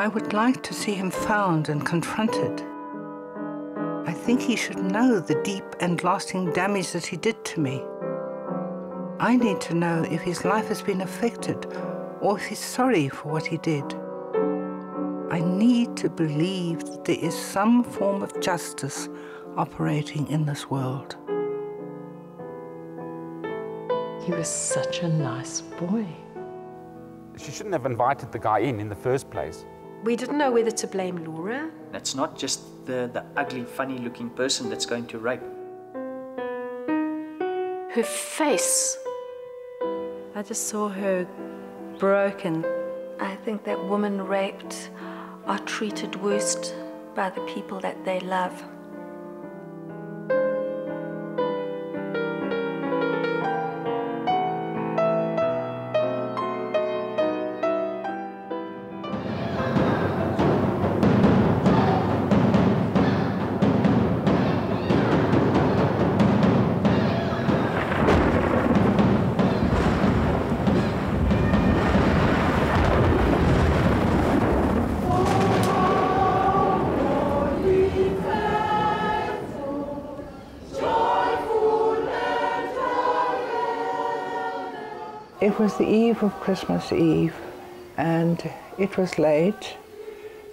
I would like to see him found and confronted. I think he should know the deep and lasting damage that he did to me. I need to know if his life has been affected or if he's sorry for what he did. I need to believe that there is some form of justice operating in this world. He was such a nice boy. She shouldn't have invited the guy in the first place. We didn't know whether to blame Laura. It's not just the ugly, funny-looking person that's going to rape. Her face, I just saw her broken. I think that women raped are treated worst by the people that they love. It was the eve of Christmas Eve, and it was late,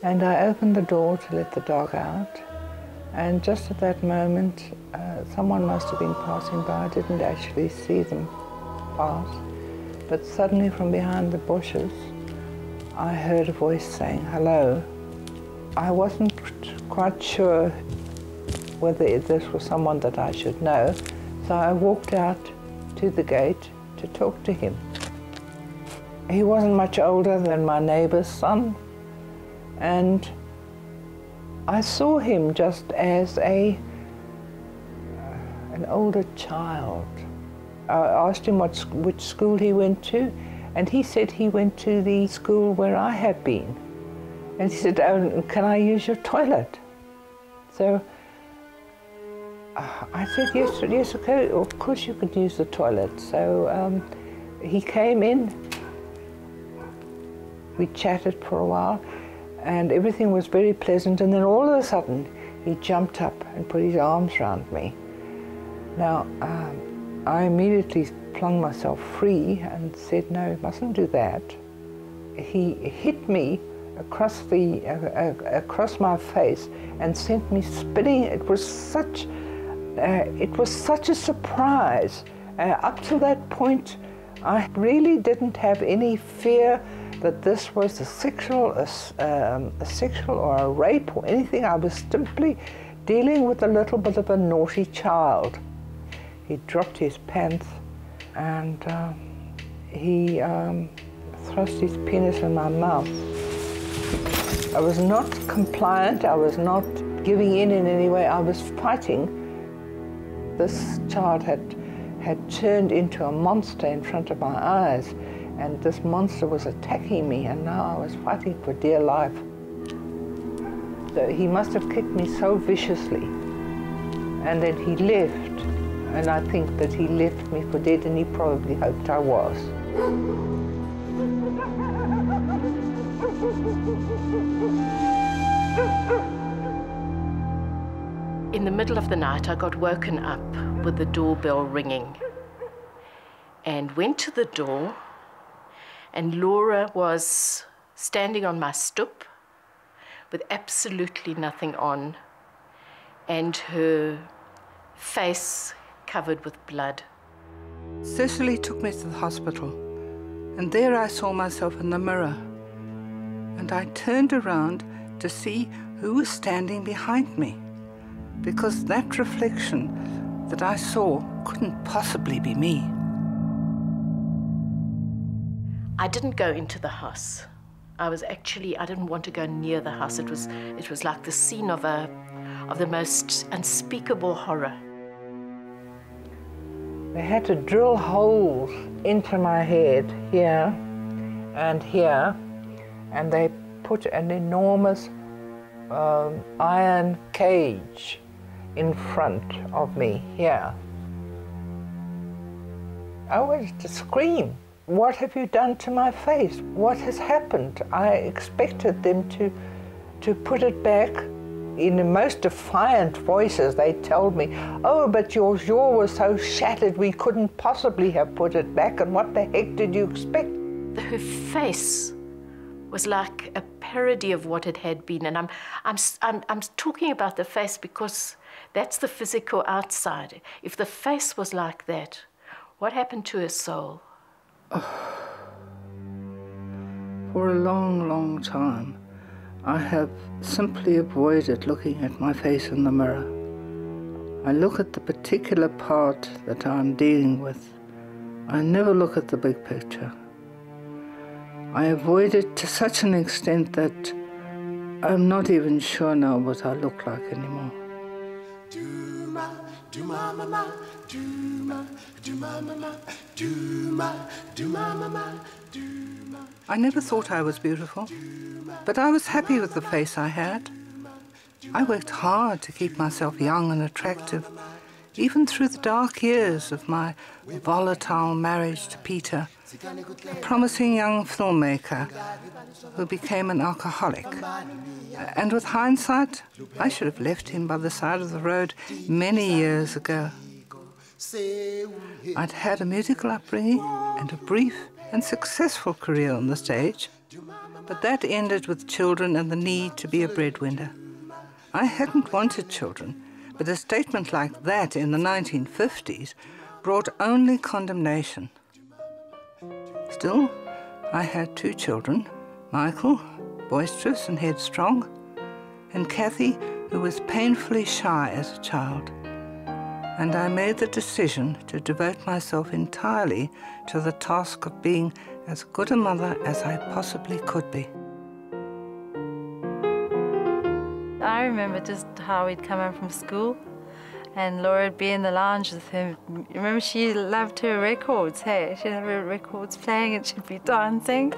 and I opened the door to let the dog out, and just at that moment, someone must have been passing by. I didn't actually see them pass, but suddenly from behind the bushes, I heard a voice saying, "Hello." I wasn't quite sure whether this was someone that I should know, so I walked out to the gate to talk to him. He wasn't much older than my neighbour's son, and I saw him just as an older child. I asked him which school he went to, and he said he went to the school where I had been. And he said, "Oh, can I use your toilet?" So I said, yes, okay, of course you could use the toilet. So he came in, we chatted for a while, and everything was very pleasant, and then all of a sudden he jumped up and put his arms around me. Now, I immediately flung myself free and said, "No, you mustn't do that." He hit me across my face and sent me spinning. It was such a surprise. Up to that point, I really didn't have any fear that this was a sexual or a rape or anything. I was simply dealing with a little bit of a naughty child. He dropped his pants and he thrust his penis in my mouth. I was not compliant, I was not giving in any way, I was fighting. This child had turned into a monster in front of my eyes, and this monster was attacking me, and now I was fighting for dear life. So he must have kicked me so viciously, and then he left, and I think that he left me for dead, and he probably hoped I was. In the middle of the night, I got woken up with the doorbell ringing and went to the door, and Laura was standing on my stoep with absolutely nothing on and her face covered with blood. Cicely took me to the hospital, and there I saw myself in the mirror, and I turned around to see who was standing behind me, because that reflection that I saw couldn't possibly be me. I didn't go into the house. I didn't want to go near the house. It was like the scene of the most unspeakable horror. They had to drill holes into my head here and here, and they put an enormous iron cage in front of me here. I wanted to scream. what have you done to my face? What has happened? I expected them to put it back. In the most defiant voices, they told me, oh, but your jaw was so shattered we couldn't possibly have put it back, and what the heck did you expect? Her face was like a parody of what it had been, and I'm talking about the face because that's the physical outside. If the face was like that, what happened to her soul? For a long, long time, I have simply avoided looking at my face in the mirror. I look at the particular part that I'm dealing with. I never look at the big picture. I avoid it to such an extent that I'm not even sure now what I look like anymore. I never thought I was beautiful, but I was happy with the face I had. I worked hard to keep myself young and attractive, even through the dark years of my volatile marriage to Peter, a promising young filmmaker who became an alcoholic. And with hindsight, I should have left him by the side of the road many years ago. I'd had a musical upbringing and a brief and successful career on the stage, but that ended with children and the need to be a breadwinner. I hadn't wanted children, but a statement like that in the 1950s brought only condemnation. Still, I had 2 children, Michael, boisterous and headstrong, and Cathy, who was painfully shy as a child. And I made the decision to devote myself entirely to the task of being as good a mother as I possibly could be. I remember just how we'd come home from school and Laura would be in the lounge with him. Remember, she loved her records, hey? She'd have her records playing and she'd be dancing.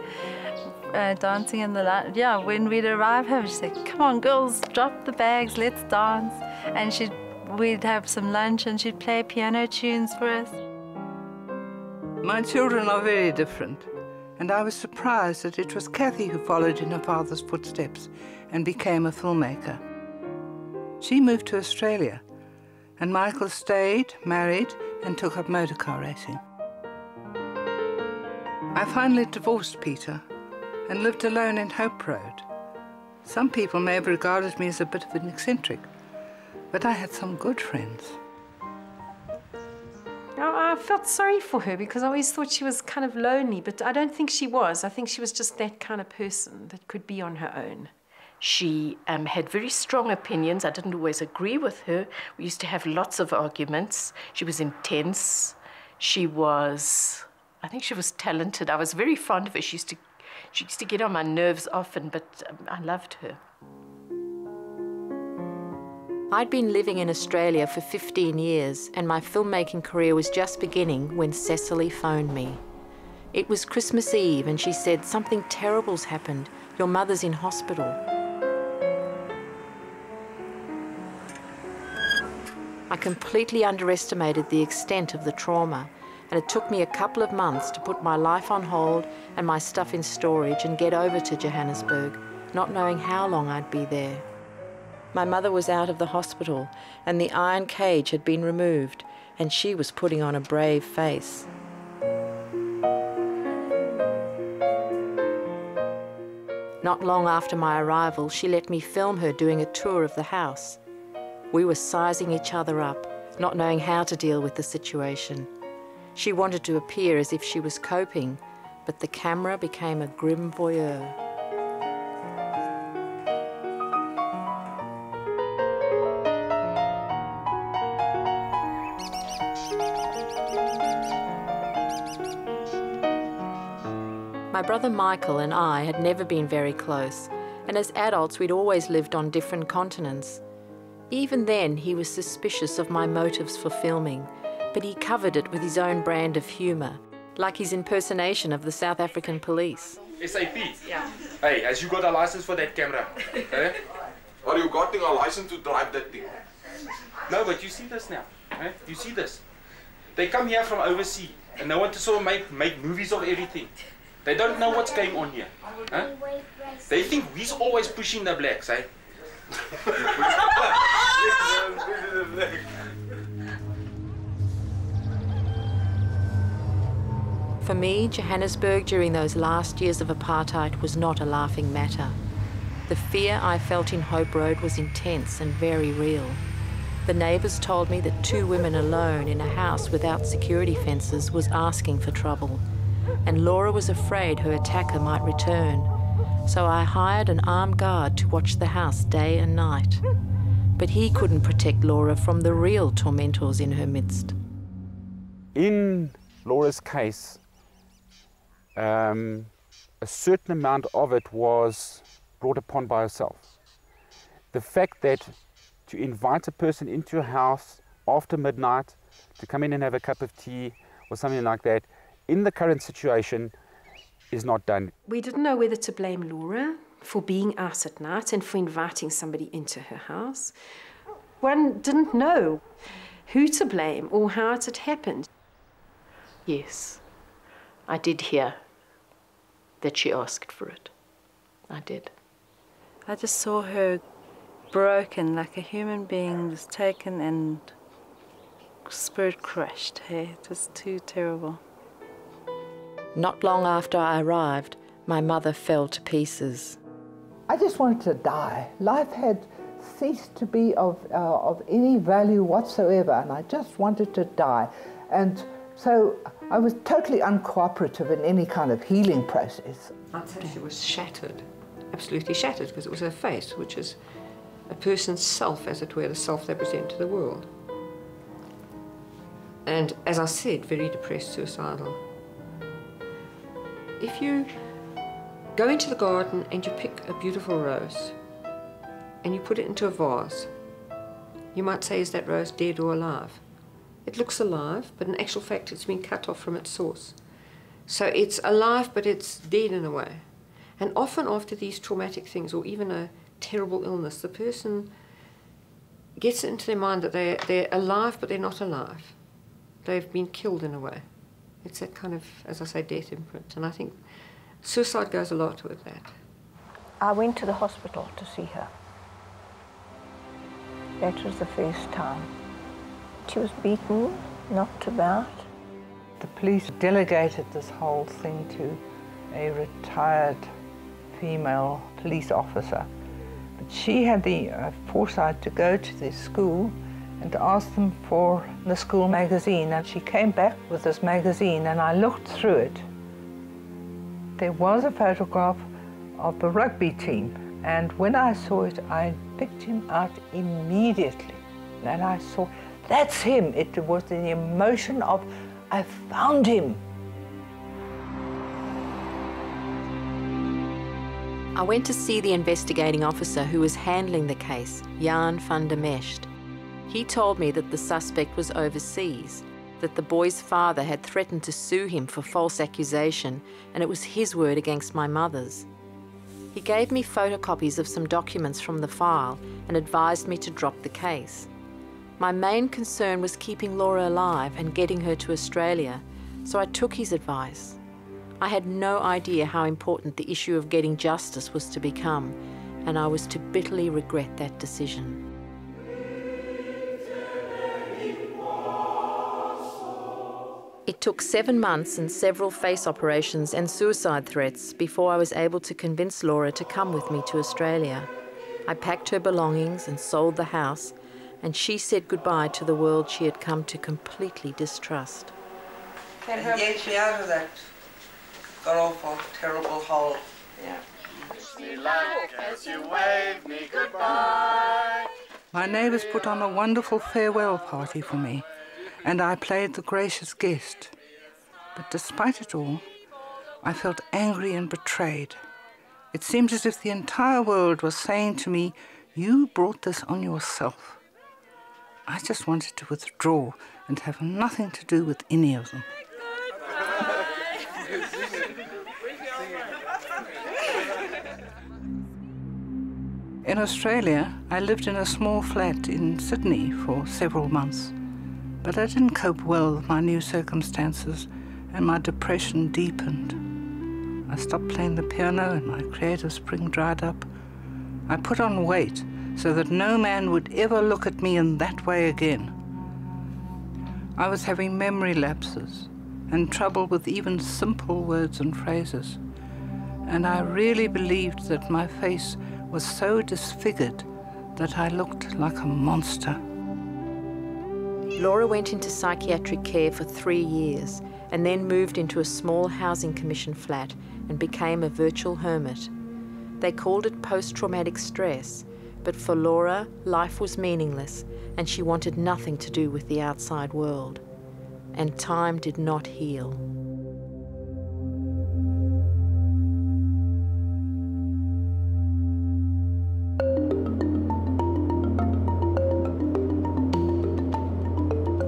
Dancing in the lounge. Yeah, when we'd arrive home, she'd say, come on girls, drop the bags, let's dance. And we'd have some lunch and she'd play piano tunes for us. My children are very different, and I was surprised that it was Cathy who followed in her father's footsteps and became a filmmaker. She moved to Australia, and Michael stayed, married, and took up motorcar racing. I finally divorced Peter and lived alone in Hope Road. Some people may have regarded me as a bit of an eccentric, but I had some good friends. I felt sorry for her because I always thought she was kind of lonely, but I don't think she was. I think she was just that kind of person that could be on her own. She had very strong opinions. I didn't always agree with her. We used to have lots of arguments. She was intense. I think she was talented. I was very fond of her. She used to get on my nerves often, but I loved her. I'd been living in Australia for 15 years and my filmmaking career was just beginning when Cecily phoned me. It was Christmas Eve and she said, something terrible's happened. Your mother's in hospital. I completely underestimated the extent of the trauma, and it took me a couple of months to put my life on hold and my stuff in storage and get over to Johannesburg, not knowing how long I'd be there. My mother was out of the hospital and the iron cage had been removed, and she was putting on a brave face. Not long after my arrival, she let me film her doing a tour of the house. We were sizing each other up, not knowing how to deal with the situation. She wanted to appear as if she was coping, but the camera became a grim voyeur. My brother Michael and I had never been very close, and as adults we'd always lived on different continents. Even then he was suspicious of my motives for filming, but he covered it with his own brand of humour, like his impersonation of the South African police. SAP? Yeah. Hey, has you got a license for that camera? Eh? Are you getting a license to drive that thing? No, but you see this now. Eh? You see this? They come here from overseas And they want to sort of make movies of everything. They don't know what's going on here. Huh? They think we's always pushing the blacks, eh? For me, Johannesburg during those last years of apartheid was not a laughing matter. The fear I felt in Hope Road was intense and very real. The neighbours told me that 2 women alone in a house without security fences was asking for trouble, and Laura was afraid her attacker might return. So I hired an armed guard to watch the house day and night. But he couldn't protect Laura from the real tormentors in her midst. In Laura's case, a certain amount of it was brought upon by herself. The fact that to invite a person into your house after midnight to come in and have a cup of tea or something like that, in the current situation, is not done. We didn't know whether to blame Laura for being out at night and for inviting somebody into her house. One didn't know who to blame or how it had happened. Yes, I did hear that she asked for it. I did. I just saw her broken, like a human being was taken and spirit crushed. Hey, it was too terrible. Not long after I arrived, my mother fell to pieces. I just wanted to die. Life had ceased to be of any value whatsoever, and I just wanted to die. And so I was totally uncooperative in any kind of healing process. I'd say she was shattered, absolutely shattered, because it was her face, which is a person's self, as it were, the self they present to the world. And as I said, very depressed, suicidal. If you go into the garden and you pick a beautiful rose and you put it into a vase, you might say, is that rose dead or alive? It looks alive, but in actual fact it's been cut off from its source. So it's alive, but it's dead in a way. And often after these traumatic things, or even a terrible illness, the person gets it into their mind that they're alive, but they're not alive. They've been killed in a way. It's that kind of, as I say, death imprint. And I think suicide goes a lot with that. I went to the hospital to see her. That was the first time. She was beaten, knocked about. The police delegated this whole thing to a retired female police officer. But she had the foresight to go to the school and to ask them for the school magazine. And she came back with this magazine, and I looked through it. There was a photograph of the rugby team, and when I saw it, I picked him out immediately. And I saw, that's him. It was the emotion of, I found him. I went to see the investigating officer who was handling the case, Jan van der Mescht. He told me that the suspect was overseas, that the boy's father had threatened to sue him for false accusation, and it was his word against my mother's. He gave me photocopies of some documents from the file and advised me to drop the case. My main concern was keeping Laura alive and getting her to Australia, so I took his advice. I had no idea how important the issue of getting justice was to become, and I was to bitterly regret that decision. It took 7 months and several face operations and suicide threats before I was able to convince Laura to come with me to Australia. I packed her belongings and sold the house, and she said goodbye to the world she had come to completely distrust. And get me out of that god-awful, terrible hole. Yeah. As you wave me goodbye. My neighbours put on a wonderful farewell party for me, and I played the gracious guest. But despite it all, I felt angry and betrayed. It seemed as if the entire world was saying to me, you brought this on yourself. I just wanted to withdraw and have nothing to do with any of them. In Australia, I lived in a small flat in Sydney for several months, but I didn't cope well with my new circumstances and my depression deepened. I stopped playing the piano and my creative spring dried up. I put on weight so that no man would ever look at me in that way again. I was having memory lapses and trouble with even simple words and phrases. And I really believed that my face was so disfigured that I looked like a monster. Laura went into psychiatric care for 3 years and then moved into a small housing commission flat and became a virtual hermit. They called it post-traumatic stress, but for Laura, life was meaningless and she wanted nothing to do with the outside world. And time did not heal.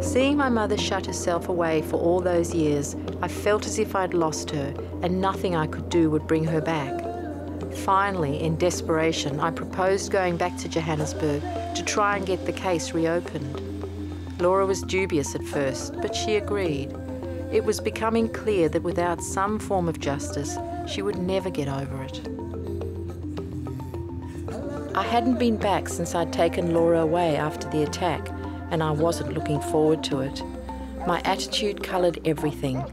Seeing my mother shut herself away for all those years, I felt as if I'd lost her and nothing I could do would bring her back. Finally, in desperation, I proposed going back to Johannesburg to try and get the case reopened. Laura was dubious at first, but she agreed. It was becoming clear that without some form of justice, she would never get over it. I hadn't been back since I'd taken Laura away after the attack, and I wasn't looking forward to it. My attitude coloured everything.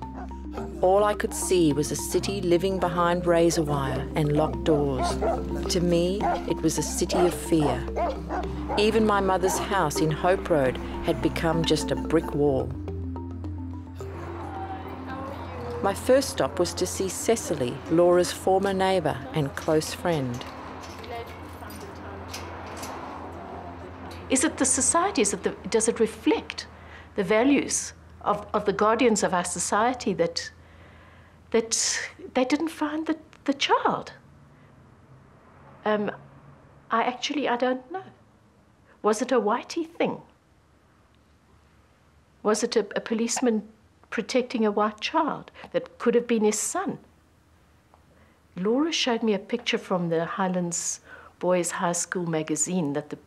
All I could see was a city living behind razor wire and locked doors. To me, it was a city of fear. Even my mother's house in Hope Road had become just a brick wall. My first stop was to see Cecily, Laura's former neighbour and close friend. Is it the society? Does it reflect the values of the guardians of our society that they didn't find the child? I don't know. Was it a whitey thing? Was it a policeman protecting a white child that could have been his son? Laura showed me a picture from the Highlands Boys High School magazine that the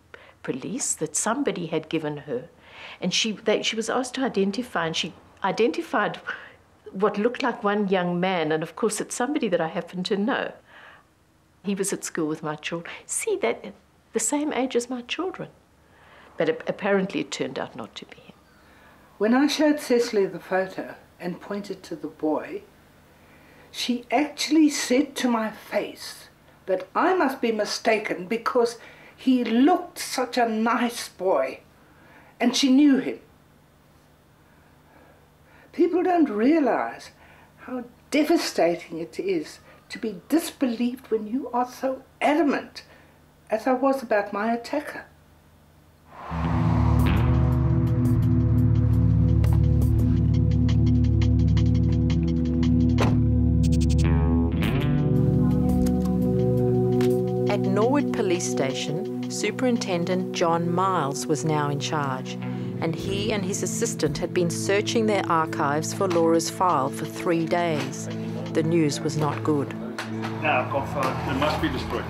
police, that somebody had given her. And she was asked to identify, and she identified what looked like one young man, and of course it's somebody that I happen to know. He was at school with my children. See, that the same age as my children. But apparently it turned out not to be him. When I showed Cecily the photo and pointed to the boy, she actually said to my face that I must be mistaken because he looked such a nice boy, and she knew him. People don't realize how devastating it is to be disbelieved when you are so adamant, as I was about my attacker. At Norwood Police Station, Superintendent John Miles was now in charge, and he and his assistant had been searching their archives for Laura's file for 3 days. The news was not good. Now, confirmed. It must be destroyed.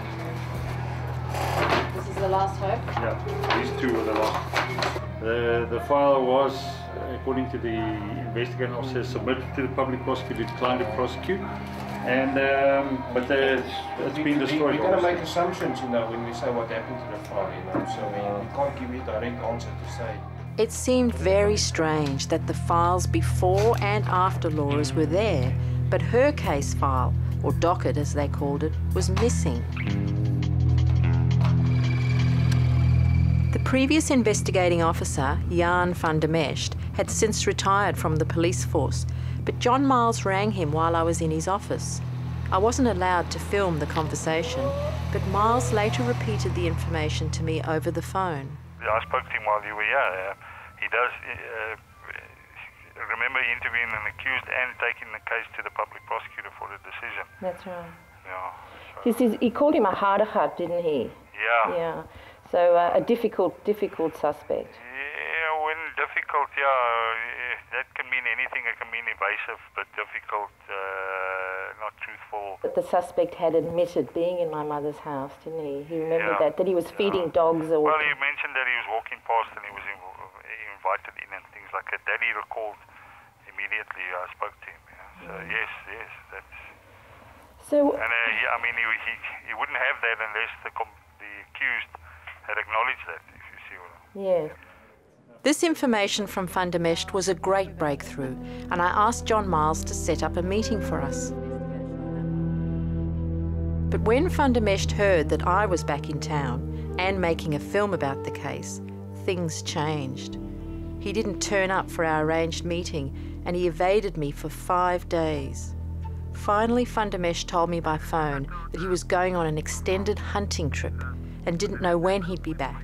This is the last hope? Yeah, these two were the last. The file was, according to the investigating officer, submitted to the public prosecutor, declined to prosecute. And but it's been destroyed. We're going to make assumptions, you know, when we say what happened to the file, you know, so we can't give you a direct answer to say. It seemed very strange that the files before and after Laura's were there, but her case file, or docket as they called it, was missing. The previous investigating officer, Jan van der Mescht, had since retired from the police force, but John Miles rang him while I was in his office. I wasn't allowed to film the conversation, but Miles later repeated the information to me over the phone. I spoke to him while you were here. He does remember interviewing an accused and taking the case to the public prosecutor for the decision. That's right. Yeah. He called him a harder-heart, didn't he? Yeah. Yeah. So a difficult suspect. Yeah, when difficult, that can mean anything. It can mean evasive, but difficult, not truthful. But the suspect had admitted being in my mother's house, didn't he? He remembered that he was feeding dogs or... Well, he mentioned that he was walking past and he was invited in and things like that. That he recalled immediately. I spoke to him. So yes, that's. So. And I mean, he wouldn't have that unless the accused had acknowledged that. If you see what I mean. Yes. This information from Fundamest was a great breakthrough, and I asked John Miles to set up a meeting for us. But when Fundamest heard that I was back in town and making a film about the case, things changed. He didn't turn up for our arranged meeting, and he evaded me for 5 days. Finally, Fundamest told me by phone that he was going on an extended hunting trip and didn't know when he'd be back.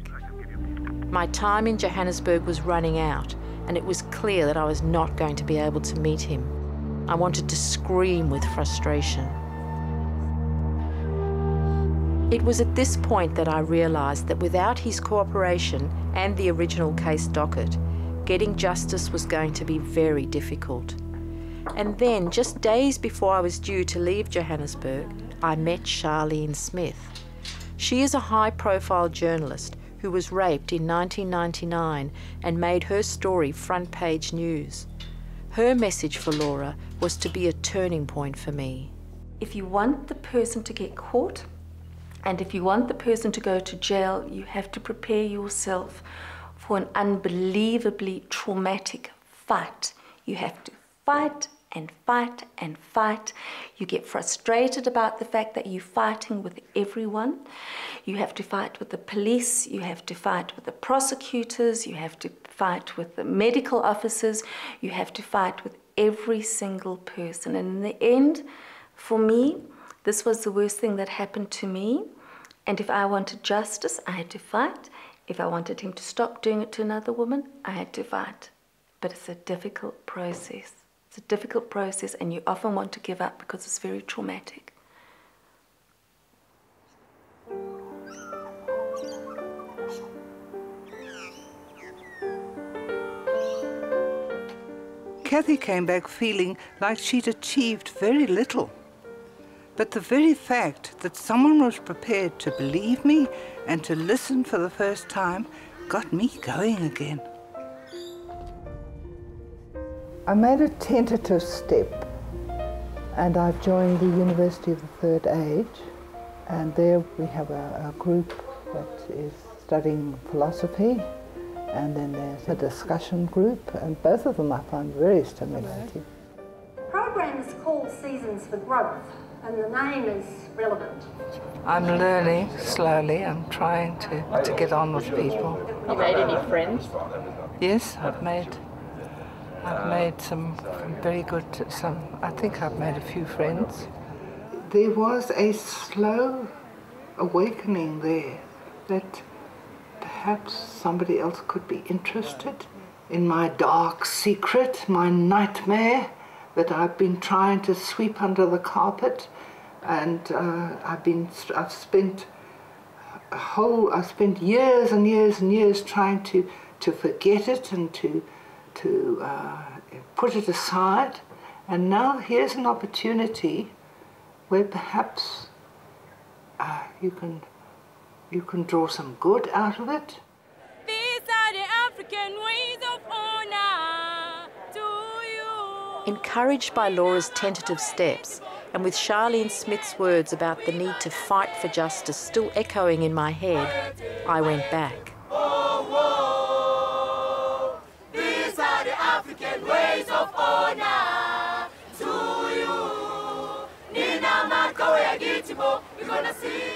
My time in Johannesburg was running out, and it was clear that I was not going to be able to meet him. I wanted to scream with frustration. It was at this point that I realised that without his cooperation and the original case docket, getting justice was going to be very difficult. And then, just days before I was due to leave Johannesburg, I met Charlene Smith. She is a high-profile journalist who was raped in 1999 and made her story front-page news. Her message for Laura was to be a turning point for me. If you want the person to get caught, and if you want the person to go to jail, you have to prepare yourself for an unbelievably traumatic fight. You have to fight and fight and fight. You get frustrated about the fact that you're fighting with everyone. You have to fight with the police, you have to fight with the prosecutors, you have to fight with the medical officers, you have to fight with every single person. And in the end, for me, this was the worst thing that happened to me. And if I wanted justice, I had to fight. If I wanted him to stop doing it to another woman, I had to fight. But it's a difficult process. It's a difficult process, and you often want to give up because it's very traumatic. Cathy came back feeling like she'd achieved very little. But the very fact that someone was prepared to believe me and to listen for the first time got me going again. I made a tentative step, and I've joined the University of the Third Age, and there we have a group that is studying philosophy, and then there's a discussion group, and both of them I find very stimulating. The program is called Seasons for Growth, and the name is relevant. I'm learning slowly. I'm trying to get on with people. You made any friends? Yes, I've made some very good, I think I've made a few friends. There was a slow awakening there that perhaps somebody else could be interested in my dark secret, my nightmare that I've been trying to sweep under the carpet, and I've spent years and years and years trying to forget it and to put it aside, and now here's an opportunity where perhaps you can draw some good out of it. These are the African ways of honor to you. Encouraged by Laura's tentative steps, and with Charlene Smith's words about the need to fight for justice still echoing in my head, I went back. African ways of honor to you.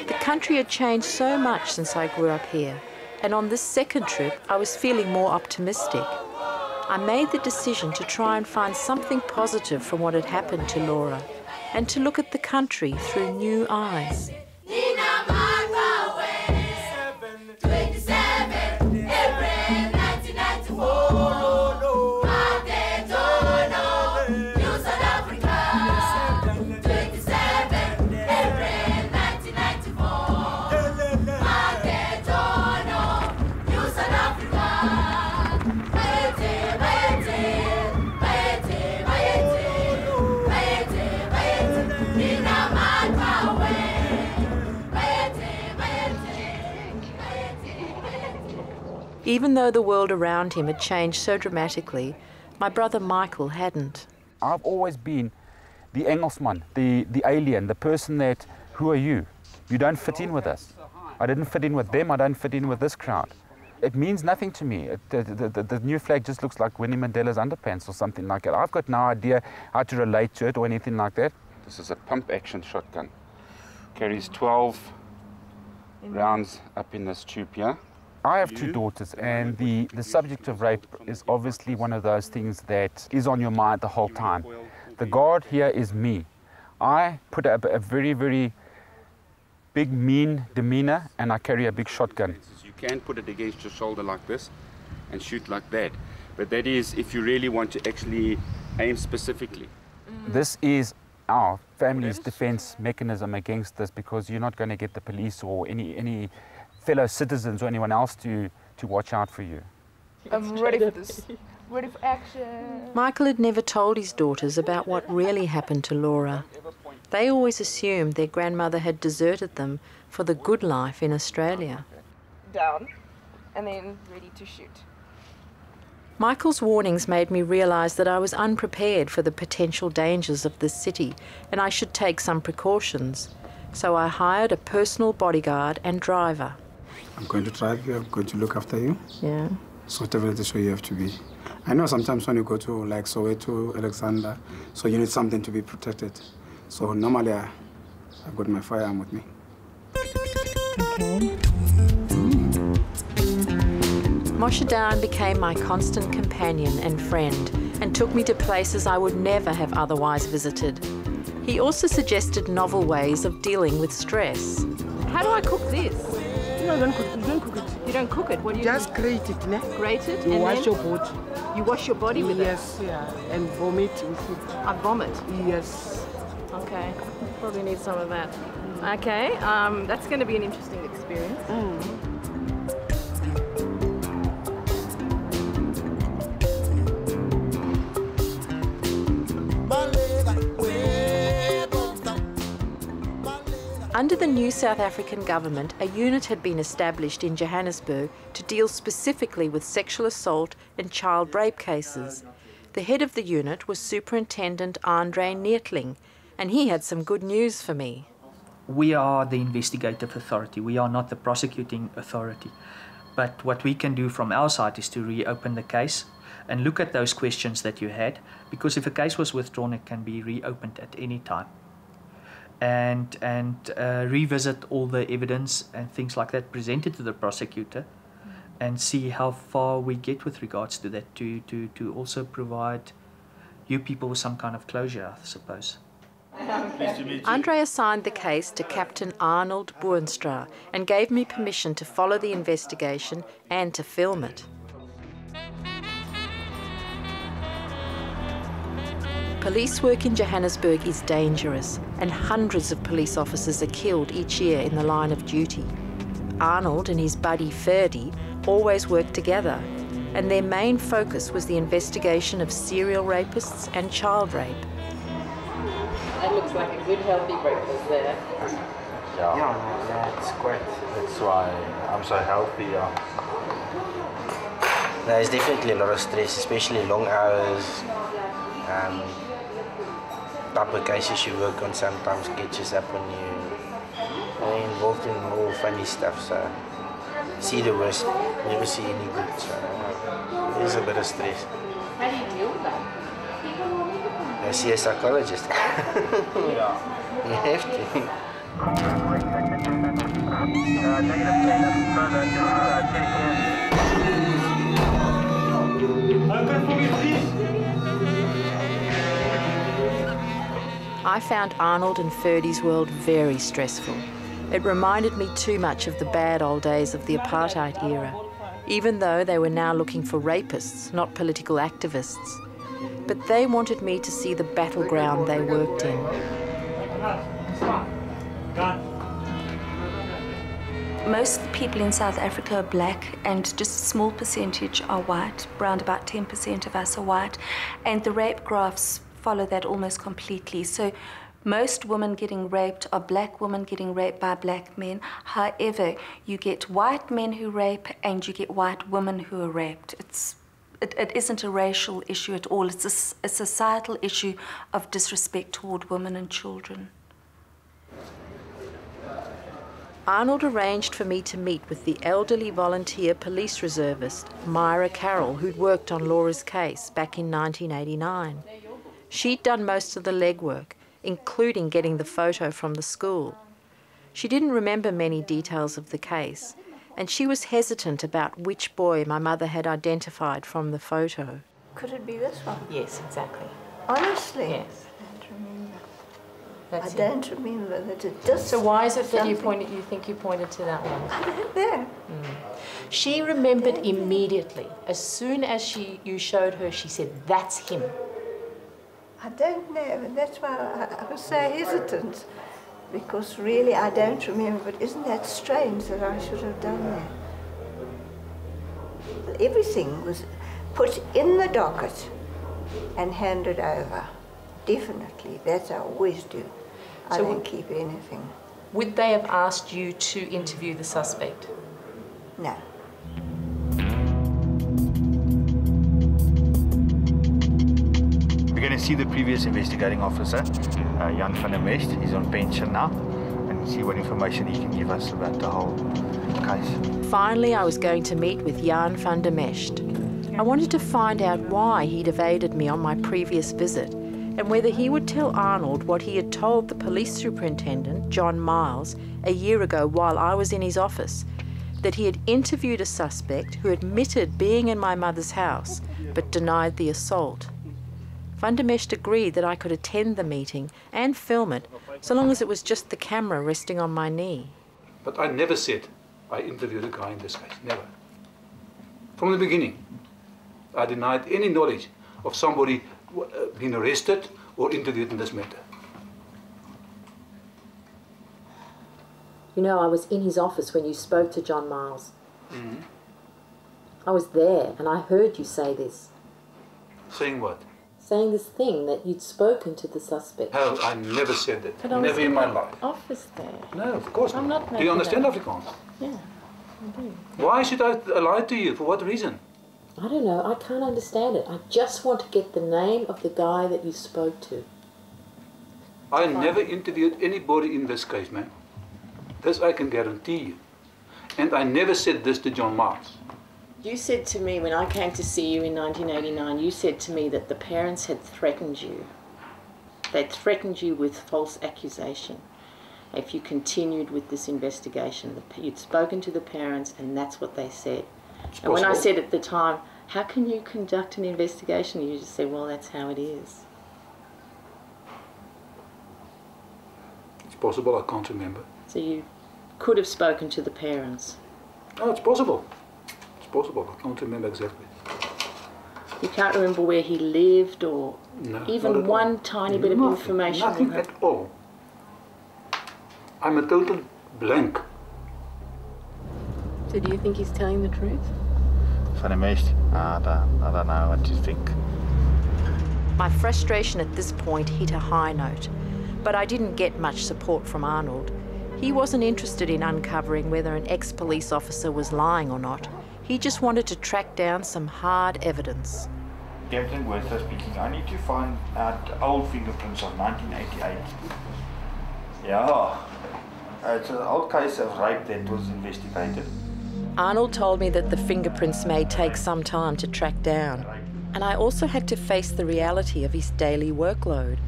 The country had changed so much since I grew up here, and on this second trip I was feeling more optimistic. I made the decision to try and find something positive from what had happened to Laura, and to look at the country through new eyes. Even though the world around him had changed so dramatically, my brother Michael hadn't. I've always been the Engelsman, the alien, the person that, who are you? You don't fit in with us. I didn't fit in with them, I don't fit in with this crowd. It means nothing to me. The new flag just looks like Winnie Mandela's underpants or something like that. I've got no idea how to relate to it or anything like that. This is a pump action shotgun. Carries 12 rounds up in this tube here. I have 2 daughters, and the subject of rape is obviously one of those things that is on your mind the whole time. The guard here is me. I put up a very, very big, mean demeanor, and I carry a big shotgun. You can put it against your shoulder like this and shoot like that, but that is if you really want to actually aim specifically. This is our family's defense mechanism against this, because you're not going to get the police or any fellow citizens or anyone else to watch out for you. I'm ready for this. Ready for action. Michael had never told his daughters about what really happened to Laura. They always assumed their grandmother had deserted them for the good life in Australia. Down, and then ready to shoot. Michael's warnings made me realise that I was unprepared for the potential dangers of this city, and I should take some precautions. So I hired a personal bodyguard and driver. I'm going to drive you, I'm going to look after you. Yeah. So whatever it is you have to be. I know sometimes when you go to like Soweto, Alexander, so you need something to be protected. So normally I've got my firearm with me. Okay. Moshe Dayan became my constant companion and friend and took me to places I would never have otherwise visited. He also suggested novel ways of dealing with stress. How do I cook this? No, you don't cook it. You don't cook it. You don't cook it? What do you just do? grate it, ne? Grate it? You and wash then your body. You wash your body with yes, it? Yes, yeah. And vomit with it. I vomit? Yes. Okay. Probably need some of that. Okay. That's going to be an interesting experience. Under the new South African government, a unit had been established in Johannesburg to deal specifically with sexual assault and child rape cases. The head of the unit was Superintendent Andre Neetling, and he had some good news for me. We are the investigative authority. We are not the prosecuting authority. But what we can do from our side is to reopen the case and look at those questions that you had, because if a case was withdrawn, it can be reopened at any time. And revisit all the evidence and things like that presented to the prosecutor and see how far we get with regards to that, to also provide you people with some kind of closure, I suppose. Andre assigned the case to Captain Arnold Boonstra and gave me permission to follow the investigation and to film it. Police work in Johannesburg is dangerous, and hundreds of police officers are killed each year in the line of duty. Arnold and his buddy Ferdy always worked together, and their main focus was the investigation of serial rapists and child rape. That looks like a good, healthy breakfast there. Yeah, it's great. That's why I'm so healthy. There's definitely a lot of stress, especially long hours. Type of cases you work on sometimes catches up on you. You're involved in more funny stuff, so see the worst, never see any good. So there's a bit of stress. How do you deal with that? I see a psychologist. You have to. I found Arnold and Ferdy's world very stressful. It reminded me too much of the bad old days of the apartheid era, even though they were now looking for rapists, not political activists. But they wanted me to see the battleground they worked in. Most of the people in South Africa are black, and just a small percentage are white. Around about 10% of us are white, and the rape graphs follow that almost completely. So most women getting raped are black women getting raped by black men. However, you get white men who rape and you get white women who are raped. It isn't a racial issue at all. It's a societal issue of disrespect toward women and children. Arnold arranged for me to meet with the elderly volunteer police reservist, Myra Carroll, who'd worked on Laura's case back in 1989. She'd done most of the legwork, including getting the photo from the school. She didn't remember many details of the case, and she was hesitant about which boy my mother had identified from the photo. Could it be this one? Yes, exactly. Honestly? Yes. I don't remember. That's I don't remember that it does. So why is it that you think you pointed to that one? I don't know. She remembered immediately. As soon as you showed her, she said, "That's him." I don't know, and that's why I was so hesitant, because really I don't remember, but isn't that strange that I should have done that? Everything was put in the docket and handed over. Definitely, that's I always do. I don't keep anything. Would they have asked you to interview the suspect? No. We're going to see the previous investigating officer, Jan van der Mest. He's on pension now, and see what information he can give us about the whole case. Finally, I was going to meet with Jan van der Mest. I wanted to find out why he'd evaded me on my previous visit, and whether he would tell Arnold what he had told the police superintendent, John Miles, a year ago while I was in his office, that he had interviewed a suspect who admitted being in my mother's house, but denied the assault. Van der Mest agreed that I could attend the meeting and film it, so long as it was just the camera resting on my knee. But I never said I interviewed a guy in this case, never. From the beginning, I denied any knowledge of somebody being arrested or interviewed in this matter. You know, I was in his office when you spoke to John Miles. I was there and I heard you say this. Saying what? Saying this thing that you'd spoken to the suspect. Hell, I never said that. But I Never was in my life. Office there. No, of course I'm not. not Do you understand making Afrikaans? Yeah, I do. Why should I lie to you? For what reason? I don't know. I can't understand it. I just want to get the name of the guy that you spoke to. I never interviewed anybody in this case, man. This I can guarantee you. And I never said this to John Miles. You said to me when I came to see you in 1989, you said to me that the parents had threatened you. They'd threatened you with false accusation if you continued with this investigation. You'd spoken to the parents and that's what they said. And when I said at the time, how can you conduct an investigation? You just said, well, that's how it is. It's possible, I can't remember. So you could have spoken to the parents? No, it's possible. It's possible, I can't remember exactly. You can't remember where he lived or even one tiny bit of information? Nothing at all. I'm a total blank. So do you think he's telling the truth? Van der Mest, I don't know what you think. My frustration at this point hit a high note, but I didn't get much support from Arnold. He wasn't interested in uncovering whether an ex-police officer was lying or not. He just wanted to track down some hard evidence. Captain Werther speaking. I need to find out old fingerprints of 1988. Yeah, it's an old case of rape that was investigated. Arnold told me that the fingerprints may take some time to track down, and I also had to face the reality of his daily workload.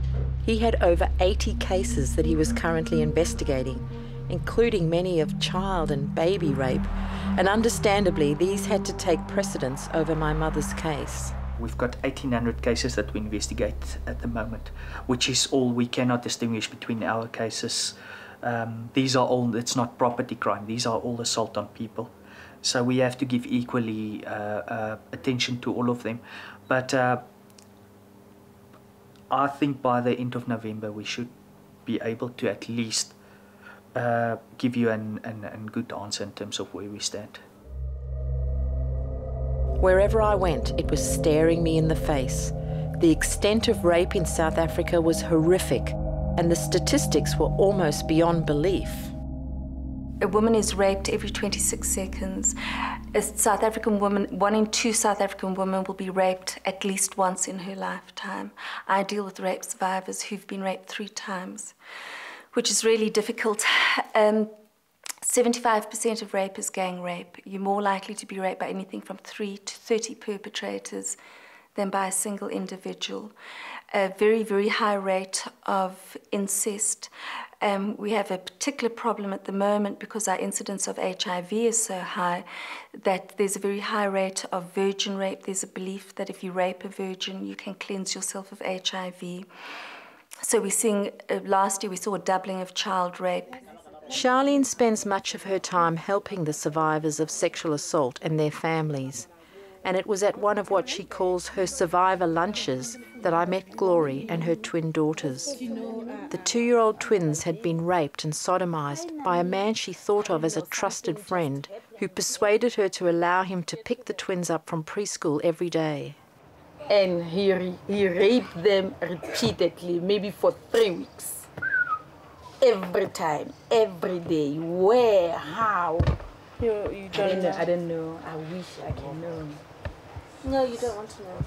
He had over 80 cases that he was currently investigating, including many of child and baby rape, and understandably these had to take precedence over my mother's case. We've got 1,800 cases that we investigate at the moment, which is all. We cannot distinguish between our cases. These are all, it's not property crime, these are all assault on people. So we have to give equally attention to all of them. But I think by the end of November we should be able to at least give you a good answer in terms of where we stand. Wherever I went, it was staring me in the face. The extent of rape in South Africa was horrific, and the statistics were almost beyond belief. A woman is raped every 26 seconds. A South African woman, 1 in 2 South African women will be raped at least once in her lifetime. I deal with rape survivors who've been raped 3 times, which is really difficult. 75% of rape is gang rape. You're more likely to be raped by anything from 3 to 30 perpetrators than by a single individual. A very, very high rate of incest. We have a particular problem at the moment because our incidence of HIV is so high that there's a very high rate of virgin rape. There's a belief that if you rape a virgin, you can cleanse yourself of HIV. So we're seeing, last year we saw a doubling of child rape. Charlene spends much of her time helping the survivors of sexual assault and their families. And it was at one of what she calls her survivor lunches that I met Glory and her twin daughters. The 2-year-old twins had been raped and sodomized by a man she thought of as a trusted friend who persuaded her to allow him to pick the twins up from preschool every day. And he raped them repeatedly, maybe for 3 weeks. Every time, every day. Where? How? You don't know. I don't know. I wish I can know. No, you don't want to know.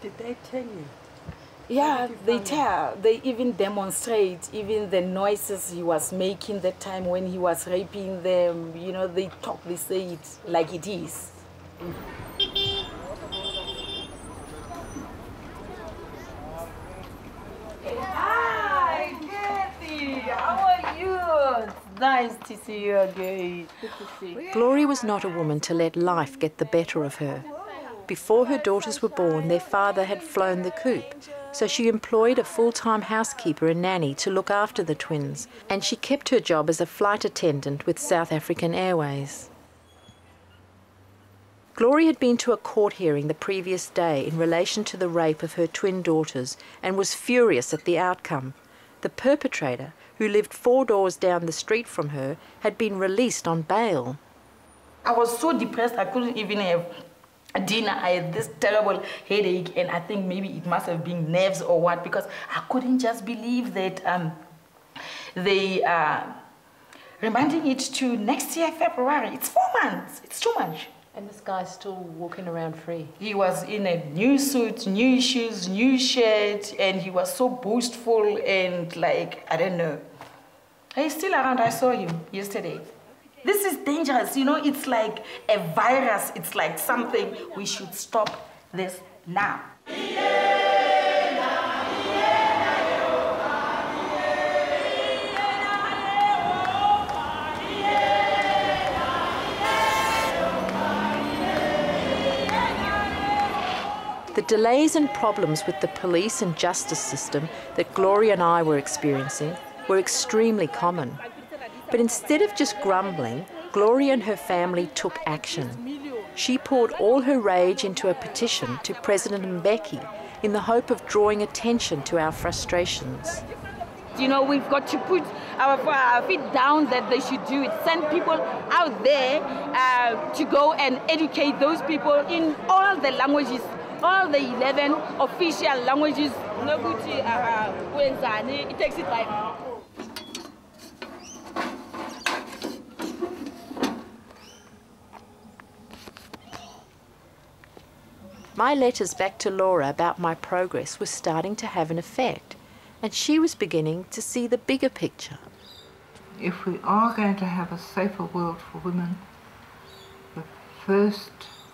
Did they tell you? Yeah, they tell. They even demonstrate, even the noises he was making the time when he was raping them. You know, they talk, they say it like it is. Hi, Cathy. How are you? It's nice to see you again. Good to see. Glory was not a woman to let life get the better of her. Before her daughters were born, their father had flown the coop, so she employed a full-time housekeeper and nanny to look after the twins, and she kept her job as a flight attendant with South African Airways. Glory had been to a court hearing the previous day in relation to the rape of her twin daughters and was furious at the outcome. The perpetrator, who lived 4 doors down the street from her, had been released on bail. I was so depressed I couldn't even have dinner. I had this terrible headache, and I think maybe it must have been nerves or what, because I couldn't just believe that they are remanding it to next year, February. It's 4 months. It's too much. And this guy's still walking around free. He was in a new suit, new shoes, new shirt, and he was so boastful and like, I don't know. He's still around. I saw him yesterday. This is dangerous, you know, it's like a virus. It's like something, we should stop this now. The delays and problems with the police and justice system that Glory and I were experiencing were extremely common. But instead of just grumbling, Glory and her family took action. She poured all her rage into a petition to President Mbeki in the hope of drawing attention to our frustrations. You know, we've got to put our feet down that they should do it. Send people out there to go and educate those people in all the languages, all the 11 official languages. It takes it like... My letters back to Laura about my progress were starting to have an effect, and she was beginning to see the bigger picture. If we are going to have a safer world for women, the first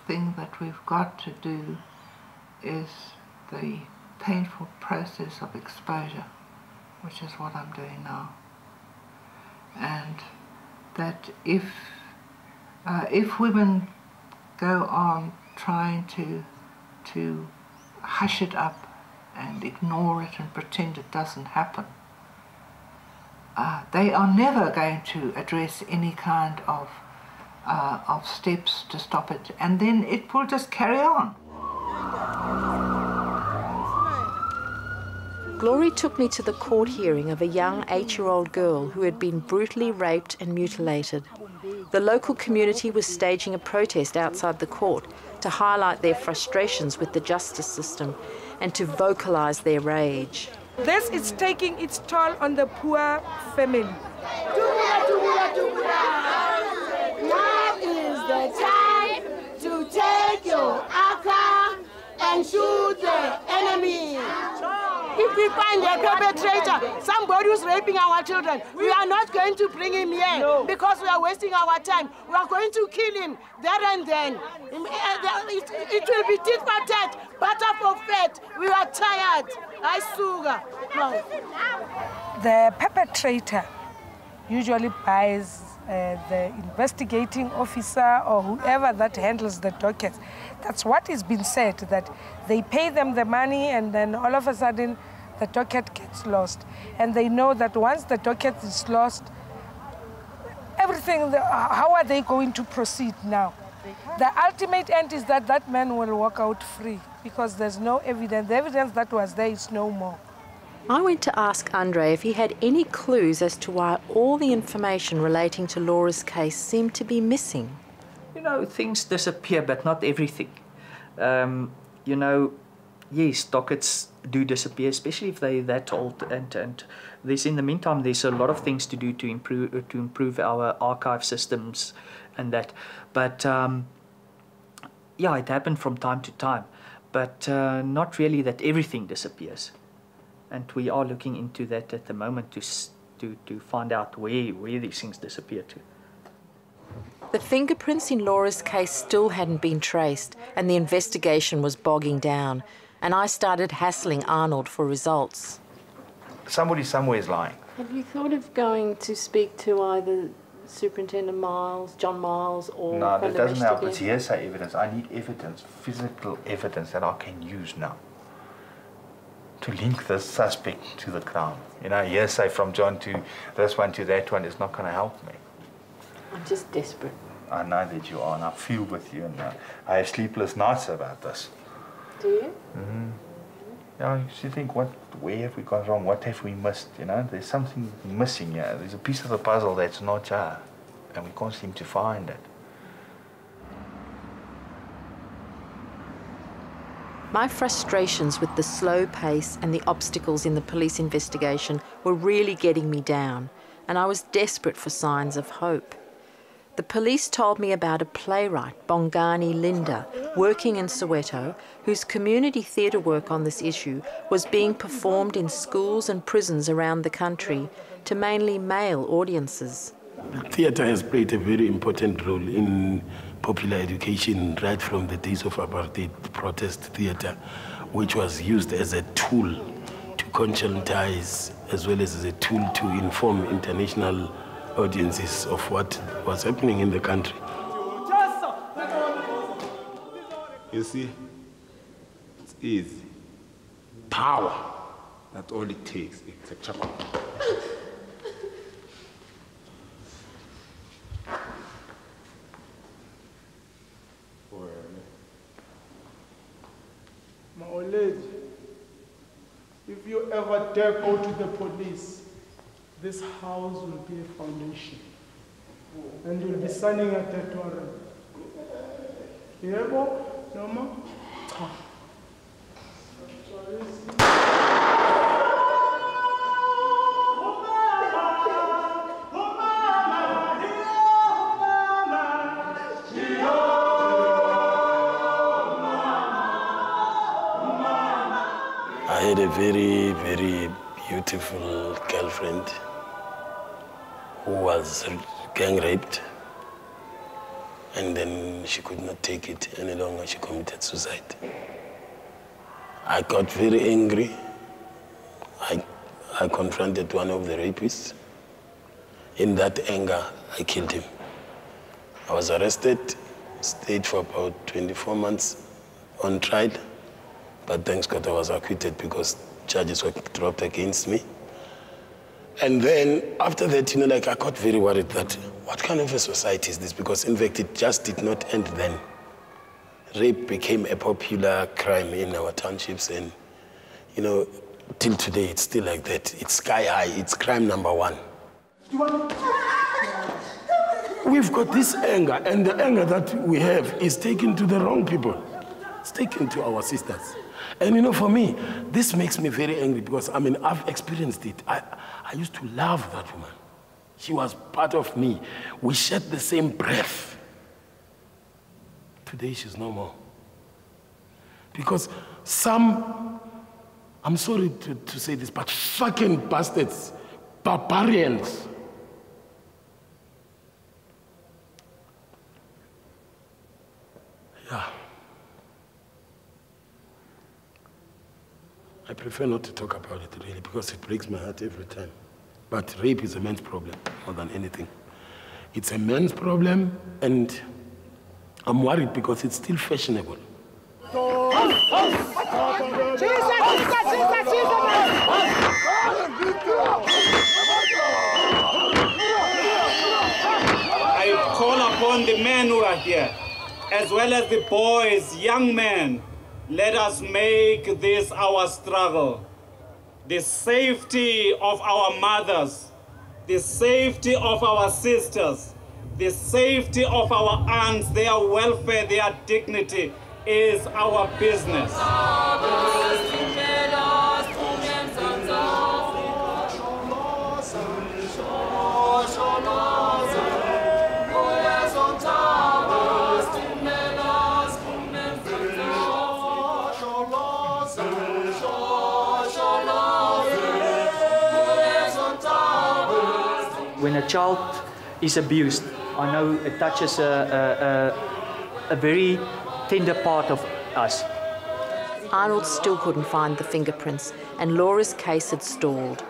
thing that we've got to do is the painful process of exposure, which is what I'm doing now. And that if women go on trying to hush it up and ignore it and pretend it doesn't happen, they are never going to address any kind of steps to stop it, and then it will just carry on. Glory took me to the court hearing of a young 8-year-old girl who had been brutally raped and mutilated. The local community was staging a protest outside the court to highlight their frustrations with the justice system and to vocalize their rage. This is taking its toll on the poor family. and shoot the enemy. If we find a perpetrator, somebody who's raping our children, we are not going to bring him here because we are wasting our time. We are going to kill him there and then. It will be tit for tat, butter for fat. We are tired. I sugar. No. The perpetrator usually buys the investigating officer or whoever that handles the dockets. That's what has been said, that they pay them the money and then all of a sudden the docket gets lost. And they know that once the docket is lost, everything, how are they going to proceed now? The ultimate end is that that man will walk out free because there's no evidence. The evidence that was there is no more. I went to ask Andre if he had any clues as to why all the information relating to Laura's case seemed to be missing. You know, things disappear, but not everything. You know, yes, dockets do disappear, especially if they're that old. And there's, in the meantime, there's a lot of things to do to improve our archive systems and that. But yeah, it happened from time to time, but not really that everything disappears. And we are looking into that at the moment to find out where these things disappear to. The fingerprints in Laura's case still hadn't been traced, and the investigation was bogging down, and I started hassling Arnold for results. Somebody somewhere is lying. Have you thought of going to speak to either Superintendent Miles, John Miles, or... No, that doesn't help. It's hearsay evidence. I need evidence, physical evidence that I can use now to link this suspect to the crime. You know, hearsay from John to this one to that one is not going to help me. I'm just desperate. I know that you are, and I feel with you, and I have sleepless nights about this. Do you? Mm-hmm. Yeah, you think, where have we gone wrong? What have we missed? You know, there's something missing here. There's a piece of the puzzle that's not here, and we can't seem to find it. My frustrations with the slow pace and the obstacles in the police investigation were really getting me down, and I was desperate for signs of hope. The police told me about a playwright, Bongani Linda, working in Soweto, whose community theatre work on this issue was being performed in schools and prisons around the country to mainly male audiences. Theatre has played a very important role in popular education right from the days of apartheid protest theatre, which was used as a tool to conscientize as well as a tool to inform international audiences of what was happening in the country. You see, it's easy. Power. That's all it takes. It's a chapel. My old lady, if you ever dare go to the police, this house will be a foundation. And you'll be signing a death warrant. Yebo, Noma? I had a very, very beautiful girlfriend who was gang raped, and then she could not take it any longer. She committed suicide. I got very angry. I confronted one of the rapists. In that anger, I killed him. I was arrested, stayed for about 24 months on trial, but thanks God I was acquitted because charges were dropped against me. And then after that, you know, like I got very worried that what kind of a society is this? Because in fact, it just did not end then. Rape became a popular crime in our townships, and you know, till today, it's still like that. It's sky high. It's crime number one. We've got this anger, and the anger that we have is taken to the wrong people. It's taken to our sisters. And you know, for me, this makes me very angry because, I mean, I've experienced it. I used to love that woman. She was part of me. We shared the same breath. Today, she's no more. Because some, I'm sorry to say this, but fucking bastards, barbarians. Yeah. I prefer not to talk about it really because it breaks my heart every time. But rape is a man's problem more than anything. It's a man's problem, and I'm worried because it's still fashionable. I call upon the men who are here, as well as the boys, young men, let us make this our struggle. The safety of our mothers, the safety of our sisters, the safety of our aunts, their welfare, their dignity is our business. When a child is abused, I know it touches a very tender part of us. Arnold still couldn't find the fingerprints, and Laura's case had stalled.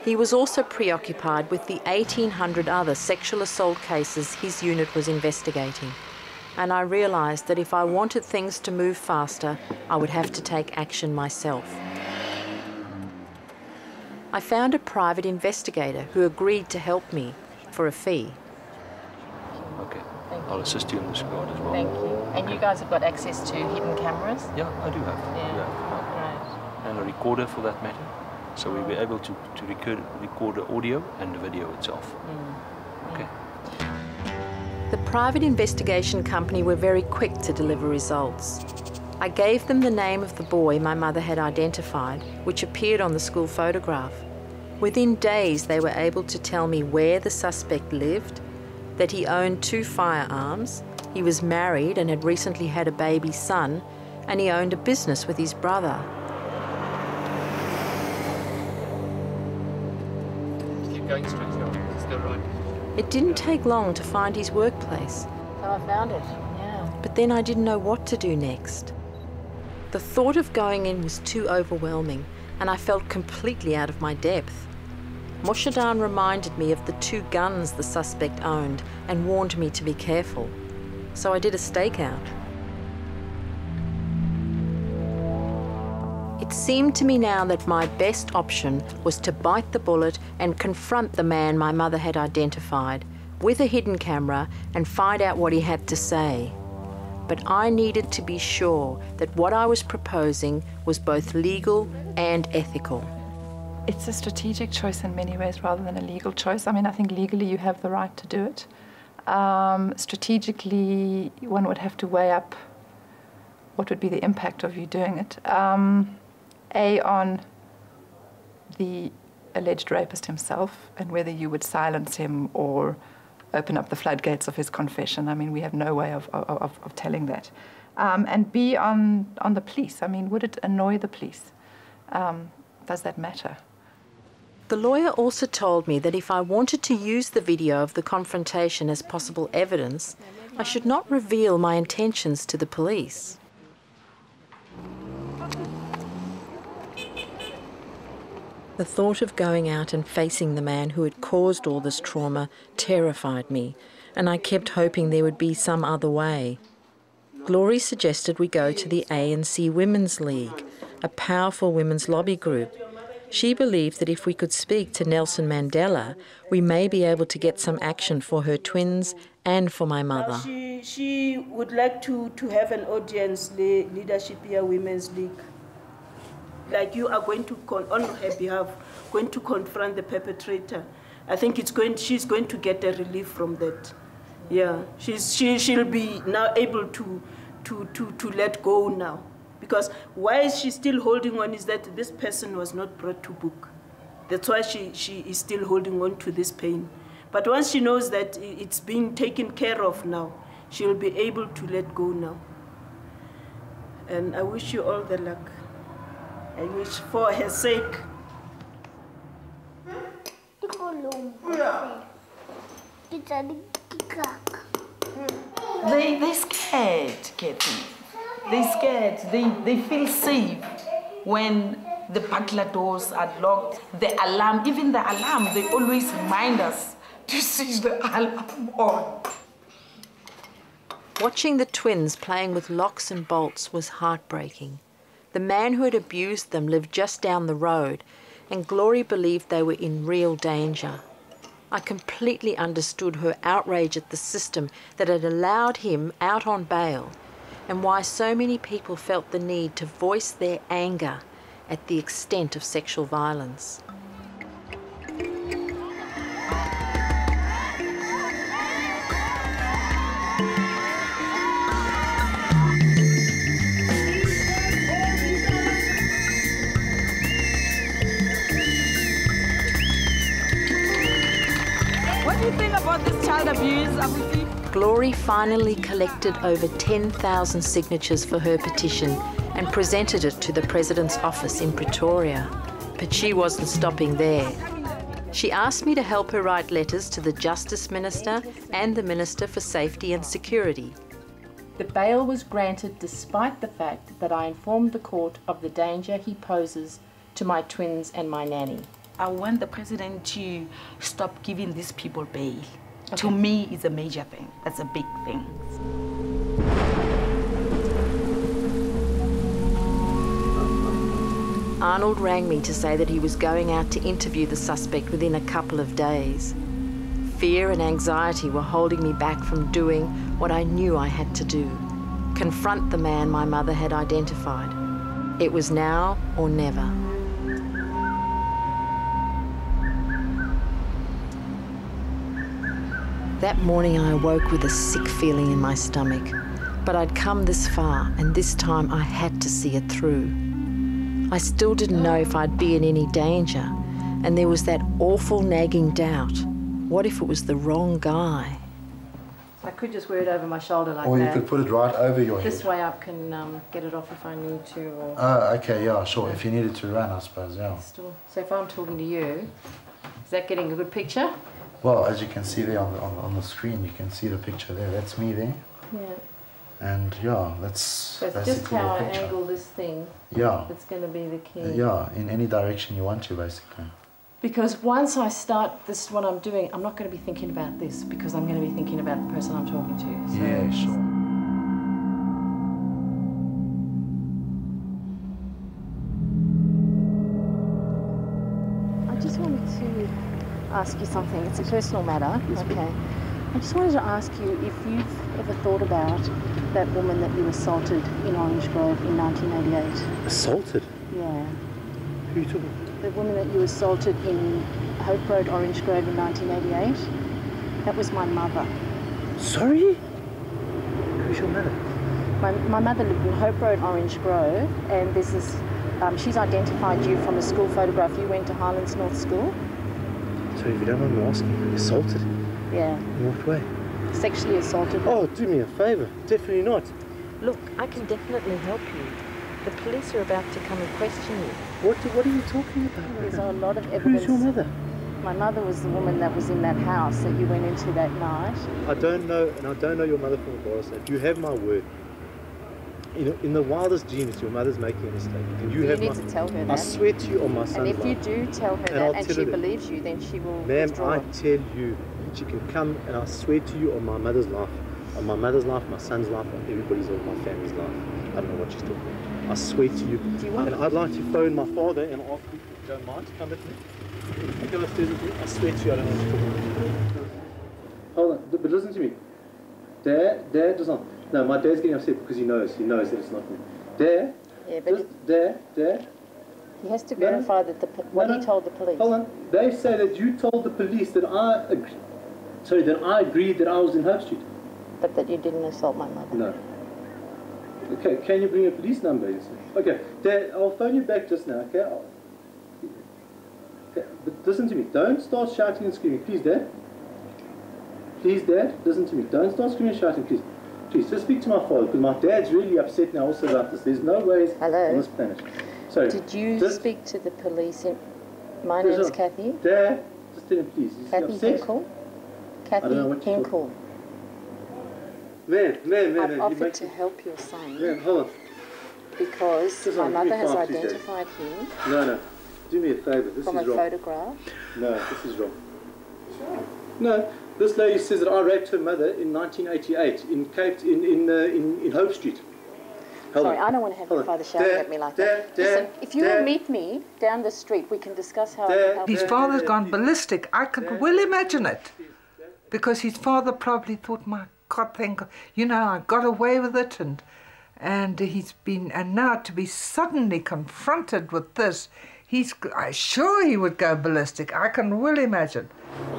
He was also preoccupied with the 1,800 other sexual assault cases his unit was investigating. And I realised that if I wanted things to move faster, I would have to take action myself. I found a private investigator who agreed to help me for a fee. Okay, I'll assist you in this regard as well. Thank you. And you guys have got access to hidden cameras? Yeah, I do have. Yeah. And a recorder for that matter. So we'll be able to record the audio and the video itself. Okay. The private investigation company were very quick to deliver results. I gave them the name of the boy my mother had identified, which appeared on the school photograph. Within days, they were able to tell me where the suspect lived, that he owned 2 firearms, he was married and had recently had a baby son, and he owned a business with his brother. Keep going straight here. Just go right. It didn't take long to find his workplace. So I found it, yeah. But then I didn't know what to do next. The thought of going in was too overwhelming, and I felt completely out of my depth. Moshadan reminded me of the 2 guns the suspect owned and warned me to be careful. So I did a stakeout. It seemed to me now that my best option was to bite the bullet and confront the man my mother had identified with a hidden camera and find out what he had to say. But I needed to be sure that what I was proposing was both legal and ethical. It's a strategic choice in many ways rather than a legal choice. I mean, I think legally you have the right to do it. Strategically, one would have to weigh up what would be the impact of you doing it. A, on the alleged rapist himself and whether you would silence him or open up the floodgates of his confession. I mean, we have no way of telling that. And B, on the police. I mean, would it annoy the police? Does that matter? The lawyer also told me that if I wanted to use the video of the confrontation as possible evidence, I should not reveal my intentions to the police. The thought of going out and facing the man who had caused all this trauma terrified me, and I kept hoping there would be some other way. Glory suggested we go to the ANC Women's League, a powerful women's lobby group. She believed that if we could speak to Nelson Mandela, we may be able to get some action for her twins and for my mother. She would like to have an audience, leadership here, Women's League. Like you are going to, on her behalf, going to confront the perpetrator. I think she's going to get a relief from that. Yeah, she'll be now able to let go now. Because why is she still holding on is that this person was not brought to book. That's why she is still holding on to this pain. But once she knows that it's being taken care of now, she'll be able to let go now. And I wish you all the luck. I wish for her sake. They scared, Cathy. They scared. They feel safe when the burglar doors are locked. The alarm, even the alarm, they always remind us to switch the alarm on. Watching the twins playing with locks and bolts was heartbreaking. The man who had abused them lived just down the road, and Glory believed they were in real danger. I completely understood her outrage at the system that had allowed him out on bail, and why so many people felt the need to voice their anger at the extent of sexual violence. What do you think about this child abuse, Abuti? Glory finally collected over 10,000 signatures for her petition and presented it to the President's office in Pretoria. But she wasn't stopping there. She asked me to help her write letters to the Justice Minister and the Minister for Safety and Security. The bail was granted despite the fact that I informed the court of the danger he poses to my twins and my nanny. I want the president to stop giving these people bail. Okay. To me, it's a major thing. That's a big thing. Arnold rang me to say that he was going out to interview the suspect within a couple of days. Fear and anxiety were holding me back from doing what I knew I had to do: confront the man my mother had identified. It was now or never. That morning I awoke with a sick feeling in my stomach, but I'd come this far, and this time I had to see it through. I still didn't know if I'd be in any danger, and there was that awful nagging doubt. What if it was the wrong guy? I could just wear it over my shoulder like that. Or you could put it right over your head. This way I can get it off if I need to. Or Oh, okay, yeah, sure. If you needed to run, I suppose, yeah. Still. So if I'm talking to you, is that getting a good picture? Well, as you can see there on the screen, you can see the picture there. That's me there. Yeah. And yeah, that's So it's basically just how the I picture. angle this thing. Yeah. That's going to be the key. Yeah, in any direction you want to, basically. Because once I start this, what I'm doing, I'm not going to be thinking about this because I'm going to be thinking about the person I'm talking to. So Yeah, sure. I just wanted to ask you something. It's a personal matter. Okay. I just wanted to ask you if you've ever thought about that woman that you assaulted in Orange Grove in 1988. Assaulted? Yeah. Who are you talking about? The woman that you assaulted in Hope Road, Orange Grove in 1988. That was my mother. Sorry? Who's your mother? My mother lived in Hope Road, Orange Grove, and this is, she's identified you from a school photograph. You went to Highlands North School. So if you don't mind me asking, assaulted? Yeah. In what way? Sexually assaulted. Oh, do me a favour. Definitely not. Look, I can definitely help you. The police are about to come and question you. What are you talking about? There's a lot of evidence. Who's your mother? My mother was the woman that was in that house that you went into that night. I don't know, and I don't know your mother from a bar snake. You have my word. In the wildest genius, your mother's making a mistake. And you have need to tell her that. I swear to you on my son's And if you life. do tell her I'll that and tell she her that. believes you, then she will Ma'am, withdraw. I tell you, she can come, and I swear to you on my mother's life, my son's life, on everybody's, on my family's life. I don't know what she's talking about. I swear to you. Do you want and I'd like to phone my father and ask him if you don't mind to come with me. You go upstairs with me. I swear to you, I don't know what you're talking about. Hold on, but listen to me. Dad does not. No, my dad's getting upset because he knows that it's not me. Dad. Yeah, but Dad. he has to verify that what he told the police. Hold on. They say that you told the police that I agreed that I was in Hope Street. But that you didn't assault my mother. No. Okay, can you bring a police number? Okay, Dad, I'll phone you back just now, okay? Okay, but listen to me. Don't start shouting and screaming, please, Dad. Please, Dad, listen to me. Don't start screaming and shouting, please. Please, just speak to my father, because my dad's really upset now also about this. There's no ways on this planet. Sorry. Did you speak to the police? My Please, name's Cathy. Dad, just tell him, please. Is Cathy Henkel. Cathy Henkel. Man, I've offered to help your son. Man, hold on. Because my mother has identified him. No. Do me a favour. This is wrong. From a photograph. No, this is wrong. No, this lady says that I raped her mother in 1988 in Hope Street. Sorry, I don't want to have your father shouting at me like that. Listen, if you will meet me down the street, we can discuss how I can help. His father's gone ballistic. I could well imagine it. Because his father probably thought, my God, thank God, you know, I got away with it, and he's been, and now to be suddenly confronted with this, I'm sure he would go ballistic. I can well imagine.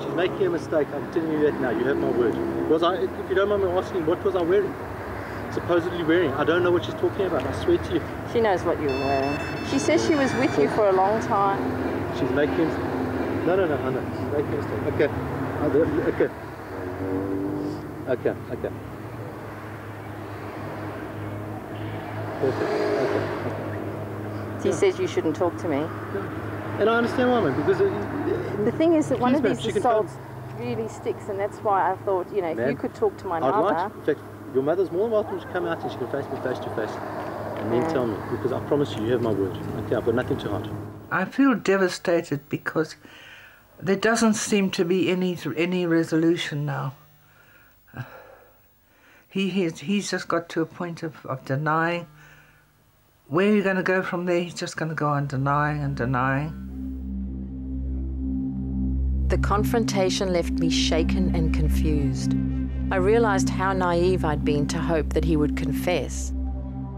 She's making a mistake. I'm telling you that now. You have my word. If you don't mind me asking, what was I wearing? Supposedly wearing. I don't know what she's talking about. I swear to you. She knows what you're wearing. She says she was with you for a long time. She's making. No. I know. She's making a mistake. Okay. Okay. Perfect. Okay. He says you shouldn't talk to me. And I understand why, man, because the thing is that one of these assaults really sticks, and that's why I thought, you know, if you could talk to my mother. In fact, your mother's more than welcome to come out and she can face me face to face and then tell me, because I promise you have my word. Okay, I've got nothing to hide. I feel devastated because there doesn't seem to be any resolution now. He's just got to a point of denying. Where are you going to go from there? He's just going to go on denying and denying. The confrontation left me shaken and confused. I realised how naive I'd been to hope that he would confess.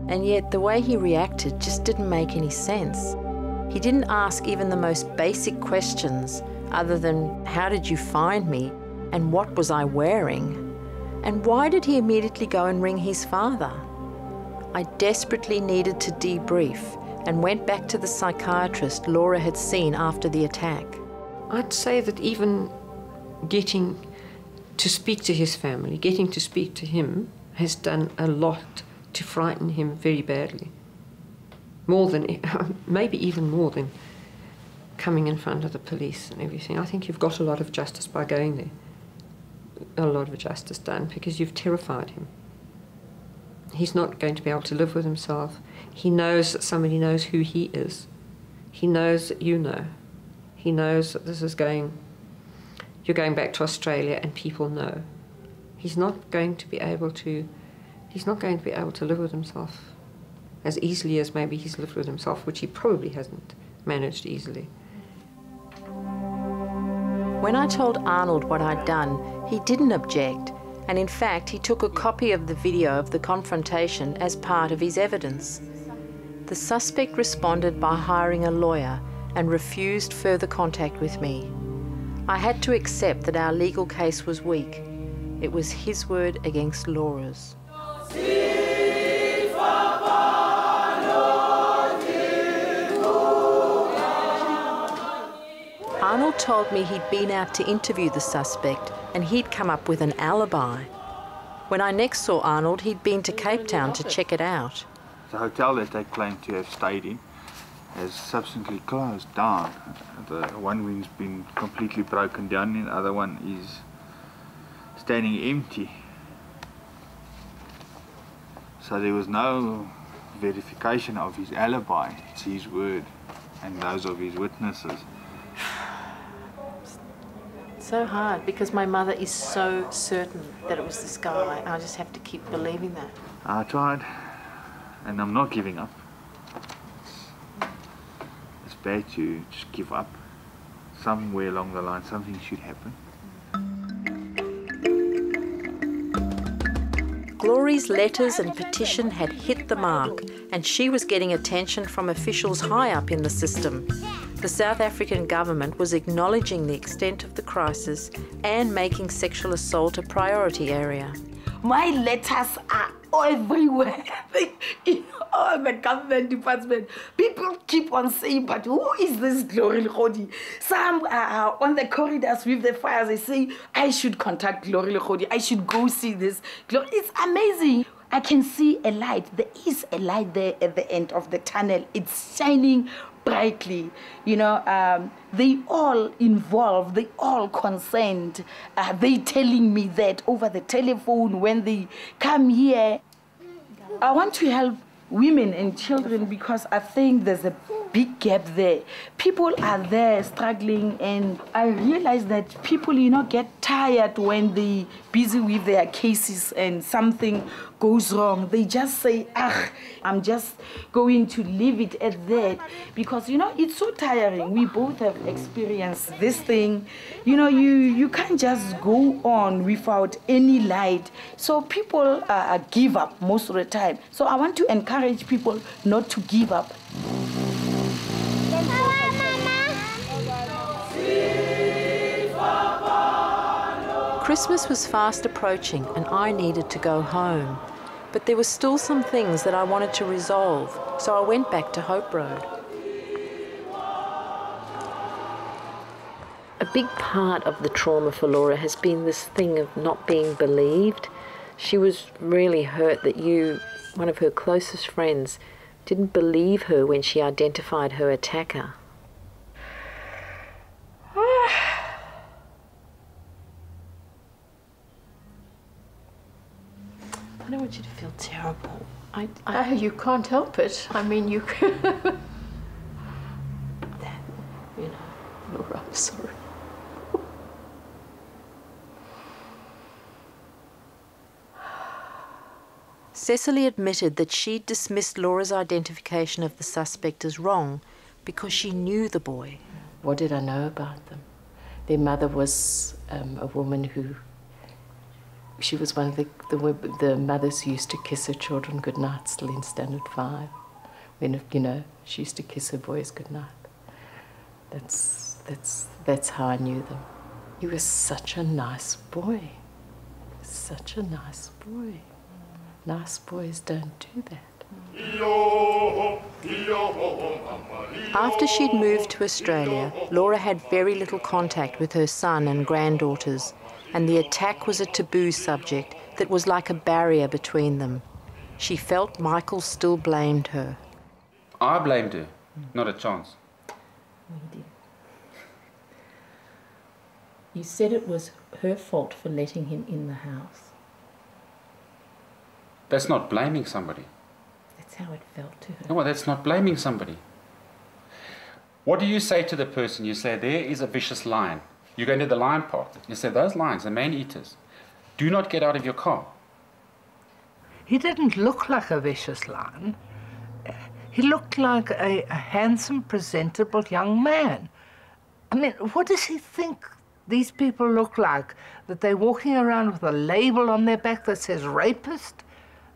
And yet the way he reacted just didn't make any sense. He didn't ask even the most basic questions other than, how did you find me? And what was I wearing? And why did he immediately go and ring his father? I desperately needed to debrief and went back to the psychiatrist Laura had seen after the attack. I'd say that even getting to speak to his family, getting to speak to him, has done a lot to frighten him very badly. More than, maybe even more than coming in front of the police and everything. I think you've got a lot of justice by going there. A lot of justice done, because you've terrified him. He's not going to be able to live with himself. He knows that somebody knows who he is. He knows that you know. He knows that this is you're going back to Australia and people know. He's not going to be able to live with himself as easily as maybe he's lived with himself, which he probably hasn't managed easily. When I told Arnold what I'd done, he didn't object, and in fact he took a copy of the video of the confrontation as part of his evidence. The suspect responded by hiring a lawyer and refused further contact with me. I had to accept that our legal case was weak. It was his word against Laura's. Arnold told me he'd been out to interview the suspect and he'd come up with an alibi. When I next saw Arnold, he'd been to Cape Town to check it out. The hotel that they claim to have stayed in has subsequently closed down. The one wing's been completely broken down and the other one is standing empty. So there was no verification of his alibi. It's his word and those of his witnesses. So hard, because my mother is so certain that it was this guy, and I just have to keep believing that. I tried, and I'm not giving up. It's bad to just give up. Somewhere along the line, something should happen. Glory's letters and petition had hit the mark, and she was getting attention from officials high up in the system. The South African government was acknowledging the extent of the crisis and making sexual assault a priority area. My letters are everywhere. Oh, the government department. People keep on saying, but who is this Glory Lekhodi? Some are on the corridors with the fires. They say, I should contact Glory Lekhodi. I should go see this. It's amazing. I can see a light. There is a light there at the end of the tunnel. It's shining brightly. You know, they all involved, they all concerned. They telling me that over the telephone when they come here. I want to help women and children because I think there's a big gap there. People are there struggling, and I realize that people, you know, get tired when they busy with their cases and something goes wrong. They just say, I'm just going to leave it at that, because, you know, it's so tiring. We both have experienced this thing. You know, you can't just go on without any light. So people give up most of the time. So I want to encourage people not to give up. Christmas was fast approaching and I needed to go home. But there were still some things that I wanted to resolve, so I went back to Hope Road. A big part of the trauma for Laura has been this thing of not being believed. She was really hurt that you, one of her closest friends, didn't believe her when she identified her attacker. I don't want you to feel terrible. You can't help it. I mean, you can. You know, Laura, I'm sorry. Cecily admitted that she'd dismissed Laura's identification of the suspect as wrong because she knew the boy. What did I know about them? Their mother was a woman who, she was one of the mothers who used to kiss her children goodnight, still in Standard 5. When, you know, she used to kiss her boys goodnight. That's how I knew them. He was such a nice boy. Such a nice boy. Nice boys don't do that. After she'd moved to Australia, Laura had very little contact with her son and granddaughters, and the attack was a taboo subject that was like a barrier between them. She felt Michael still blamed her. I blamed her, not a chance. We did. You said it was her fault for letting him in the house. That's not blaming somebody. That's how it felt to her. No, well, that's not blaming somebody. What do you say to the person? You say, there is a vicious lion. You go into the lion park. You say, those lions are man-eaters. Do not get out of your car. He didn't look like a vicious lion. He looked like a handsome, presentable young man. I mean, what does he think these people look like? That they're walking around with a label on their back that says rapist?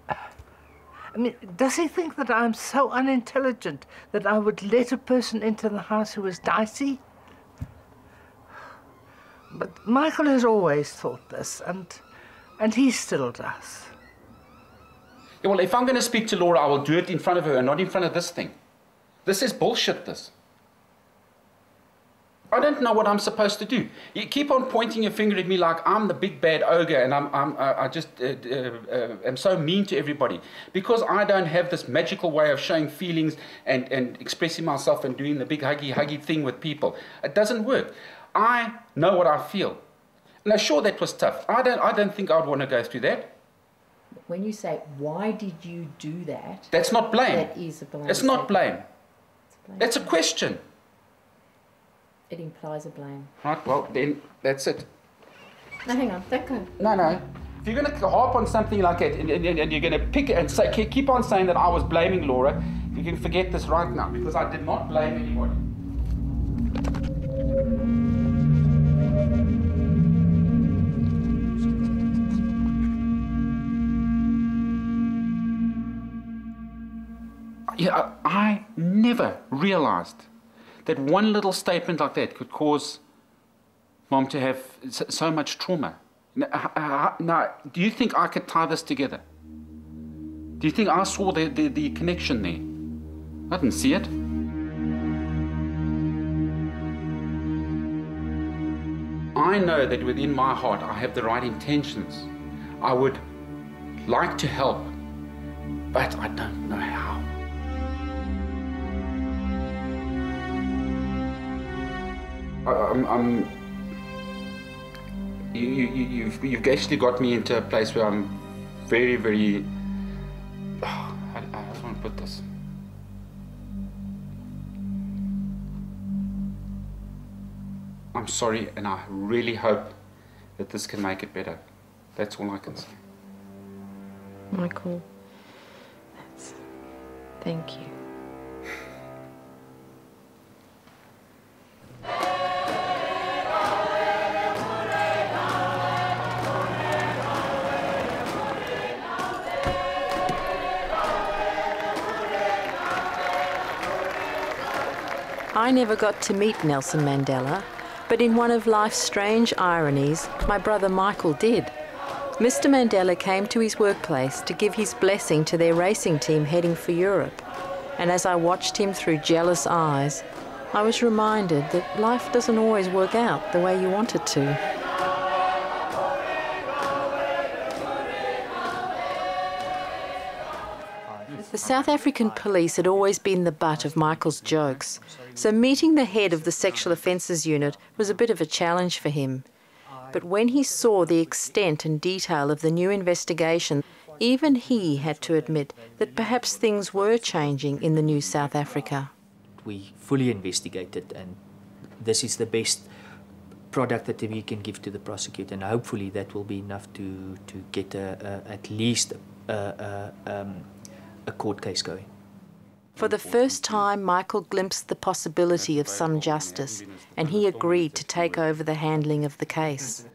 I mean, does he think that I'm so unintelligent that I would let a person into the house who was dicey? But Michael has always thought this, and he still does. Yeah, well, if I'm going to speak to Laura, I will do it in front of her and not in front of this thing. This is bullshit, this. I don't know what I'm supposed to do. You keep on pointing your finger at me like I'm the big bad ogre and I just am so mean to everybody because I don't have this magical way of showing feelings and expressing myself and doing the big huggy thing with people. It doesn't work. I know what I feel. Now, sure, that was tough. I don't think I'd want to go through that. When you say, why did you do that? That's not blame. That is a blame. It's not blame. It's a blame. That's a question. It implies a blame. Right, well, then that's it. No, hang on, don't go. No. If you're going to harp on something like that and you're going to pick it and say, keep on saying that I was blaming Laura, you can forget this right now because I did not blame anybody. Yeah, I never realized that one little statement like that could cause Mom to have so much trauma. Now, do you think I could tie this together? Do you think I saw the connection there? I didn't see it. I know that within my heart I have the right intentions. I would like to help, but I don't know how. You've actually got me into a place where I'm very, very... I just want to put this. I'm sorry, and I really hope that this can make it better. That's all I can say. Michael, thank you. I never got to meet Nelson Mandela, but in one of life's strange ironies, my brother Michael did. Mr. Mandela came to his workplace to give his blessing to their racing team heading for Europe. And as I watched him through jealous eyes, I was reminded that life doesn't always work out the way you want it to. The South African police had always been the butt of Michael's jokes, so meeting the head of the Sexual Offences Unit was a bit of a challenge for him. But when he saw the extent and detail of the new investigation, even he had to admit that perhaps things were changing in the new South Africa. We fully investigated, and this is the best product that we can give to the prosecutor, and hopefully that will be enough to get at least a court case going. For the first time, Michael glimpsed the possibility of some justice, and he agreed to take over the handling of the case.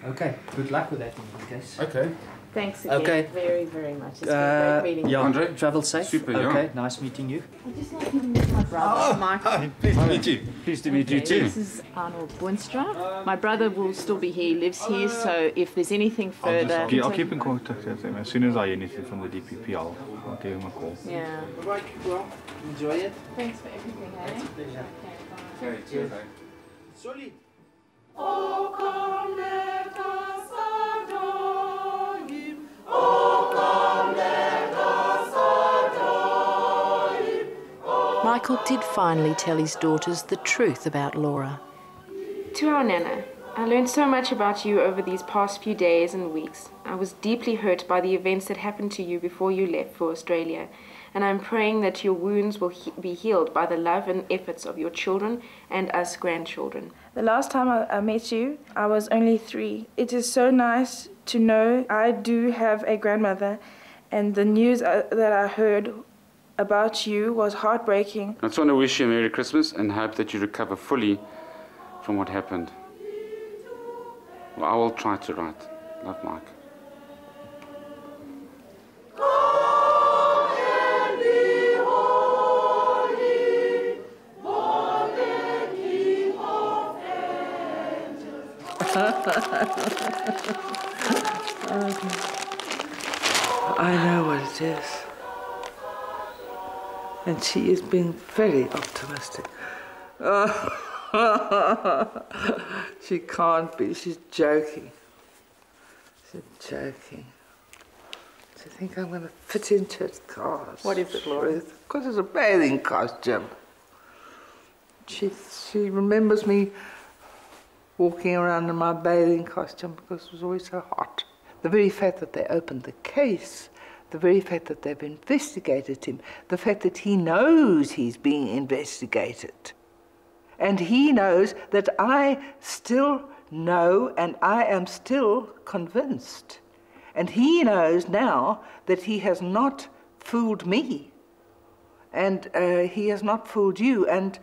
Okay, good luck with that in any case. Okay. Thanks again very, very much. It's been great meeting you. Yeah, Andre, travel safe. Super, okay, yeah. Nice meeting you. I'd just like you to meet my brother, Michael. Pleased to meet you. Pleased to meet you too. This is Arnold Boonstra. My brother will still be here, he lives here, so if there's anything further... I'll keep in contact with him. As soon as I hear anything from the DPP, I'll give him a call. Yeah. Right, well, enjoy it. Thanks for everything, eh? Pleasure. Okay, bye. Cheers. Sorry. Oh, come let us adore him. Oh, come let us adore him. Oh, Michael did finally tell his daughters the truth about Laura. To our Nana, I learned so much about you over these past few days and weeks. I was deeply hurt by the events that happened to you before you left for Australia, and I'm praying that your wounds will be healed by the love and efforts of your children and us grandchildren. The last time I met you, I was only 3. It is so nice to know I do have a grandmother, and the news that I heard about you was heartbreaking. I just want to wish you a Merry Christmas and hope that you recover fully from what happened. Well, I will try to write. Love, Mike. I know what it is. And she is being very optimistic. She can't be, she's joking. She's joking. To think I'm going to fit into it, God. What is it, Laura? Because it's a bathing costume. She remembers me walking around in my bathing costume because it was always so hot. The very fact that they opened the case, the very fact that they've investigated him, the fact that he knows he's being investigated, and he knows that I still know and I am still convinced. And he knows now that he has not fooled me, and he has not fooled you, and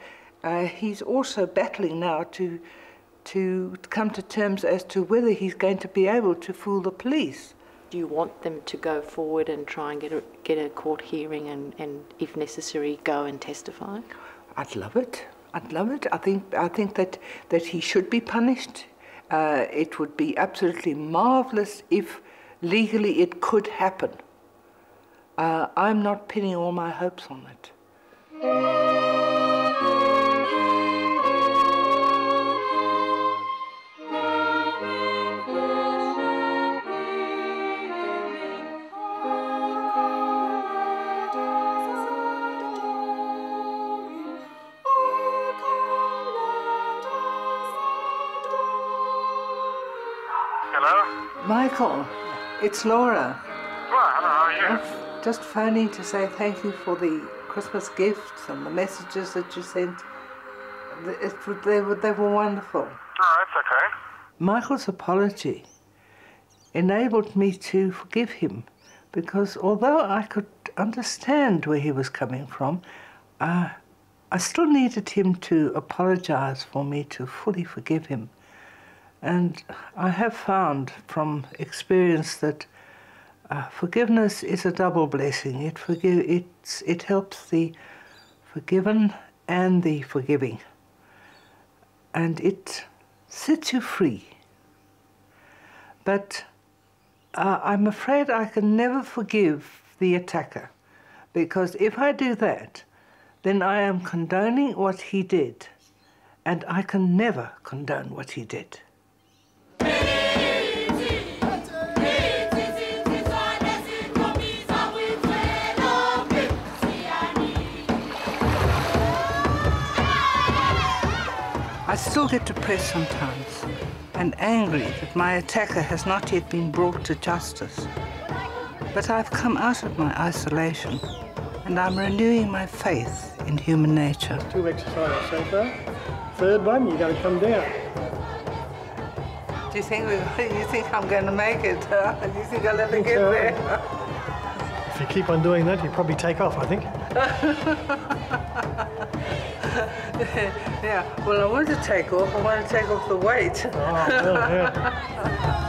he's also battling now to come to terms as to whether he's going to be able to fool the police. Do you want them to go forward and try and get a court hearing and if necessary, go and testify? I'd love it. I'd love it. I think that he should be punished. It would be absolutely marvellous if legally it could happen. I'm not pinning all my hopes on it. Hello? Michael, it's Laura. Well, hello, how are you? I'm just phoning to say thank you for the Christmas gifts and the messages that you sent. They were wonderful. Oh, that's okay. Michael's apology enabled me to forgive him, because although I could understand where he was coming from, I still needed him to apologize for me to fully forgive him. And I have found from experience that forgiveness is a double blessing. It helps the forgiven and the forgiving. And it sets you free. But I'm afraid I can never forgive the attacker, because if I do that, then I am condoning what he did, and I can never condone what he did. I still get depressed sometimes and angry that my attacker has not yet been brought to justice. But I've come out of my isolation and I'm renewing my faith in human nature. 2 exercises so far. Third one, you got to come down. Do you think I'm going to make it? Do you think I'll ever get there? If you keep on doing that, you'll probably take off, I think. Yeah, well, I want to take off. I want to take off the weight. Oh, well, yeah.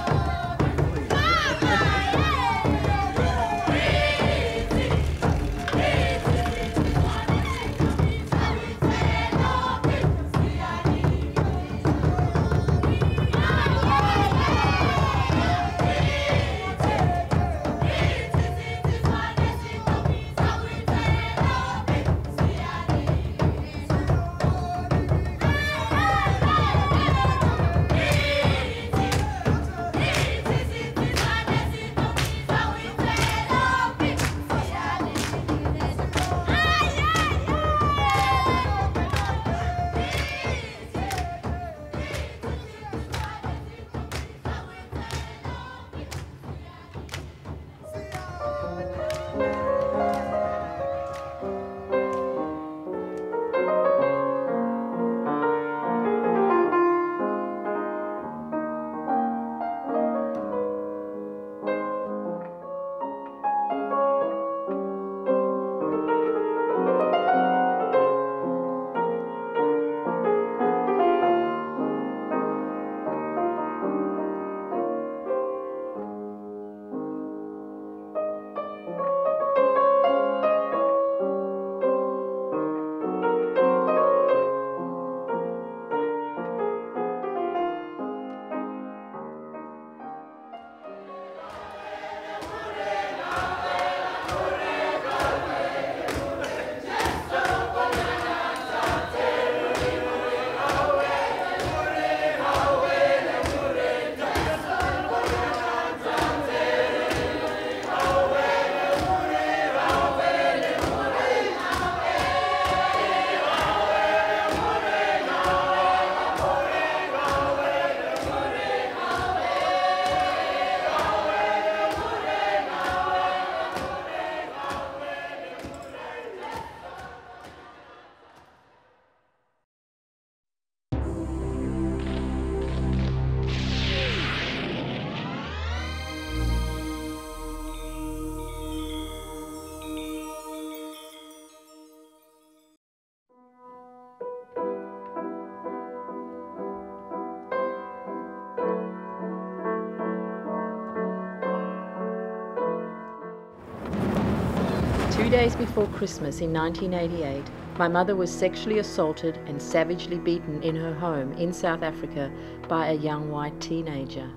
Two days before Christmas in 1988, my mother was sexually assaulted and savagely beaten in her home in South Africa by a young white teenager.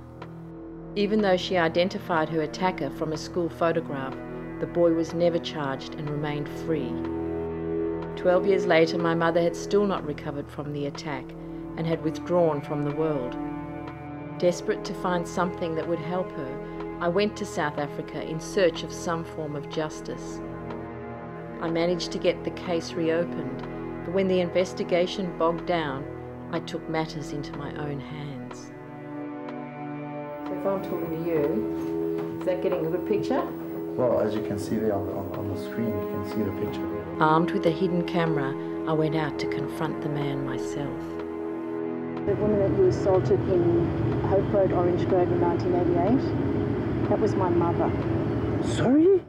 Even though she identified her attacker from a school photograph, The boy was never charged and remained free. 12 years later, my mother had still not recovered from the attack and had withdrawn from the world. Desperate to find something that would help her, I went to South Africa in search of some form of justice. I managed to get the case reopened, but when the investigation bogged down, I took matters into my own hands. So if I'm talking to you, is that getting a good picture? Well, as you can see there on the screen, you can see the picture. Armed with a hidden camera, I went out to confront the man myself. The woman that you assaulted in Hope Road, Orange Grove in 1988, that was my mother. Sorry?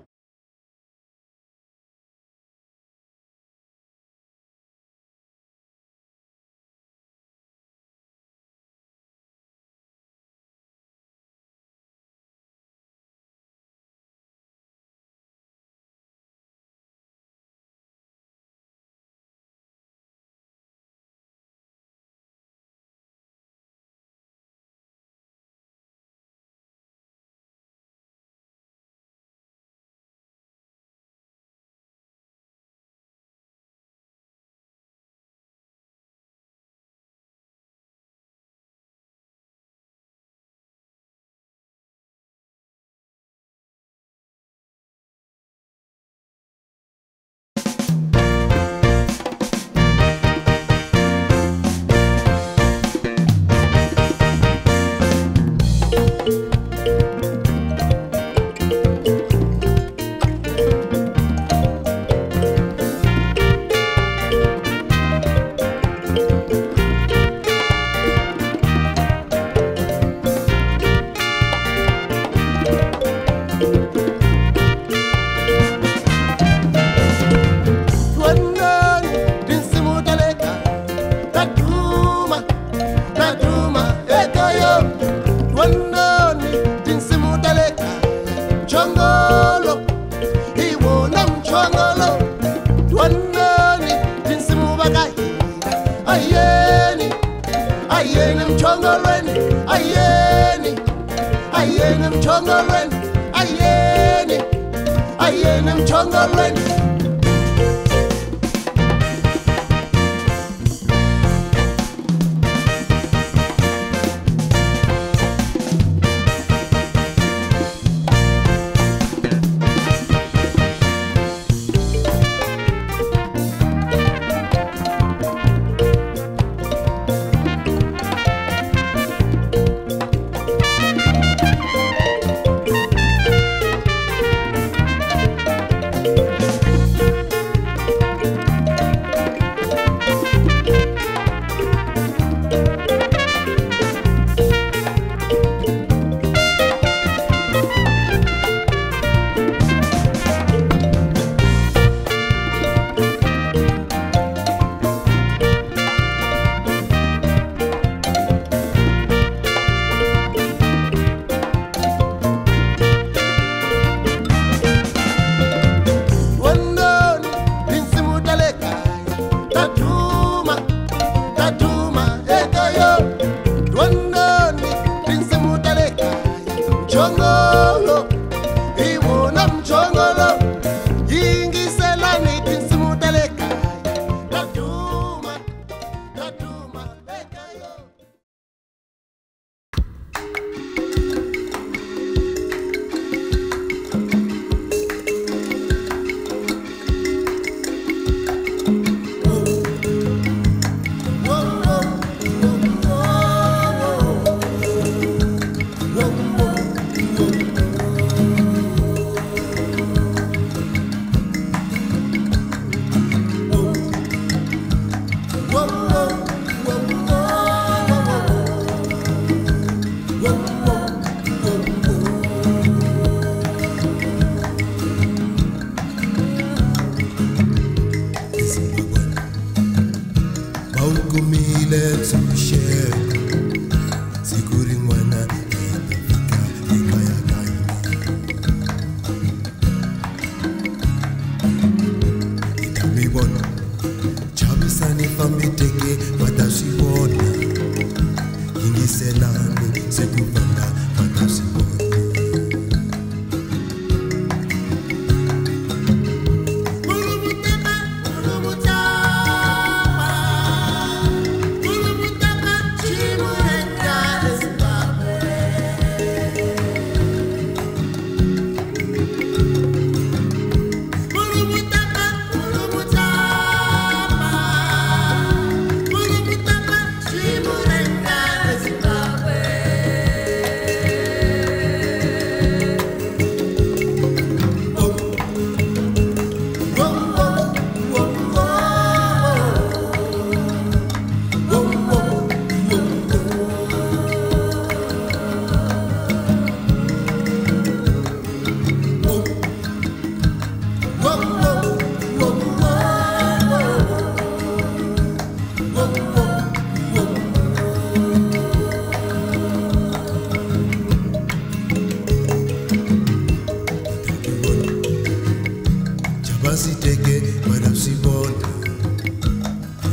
Masiteke wanasibona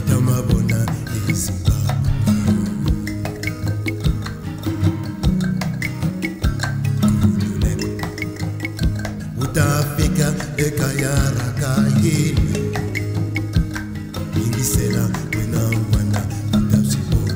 Tamabona Zimbabwe Utafika ekayara kayini Ingisela wena wana utafsibona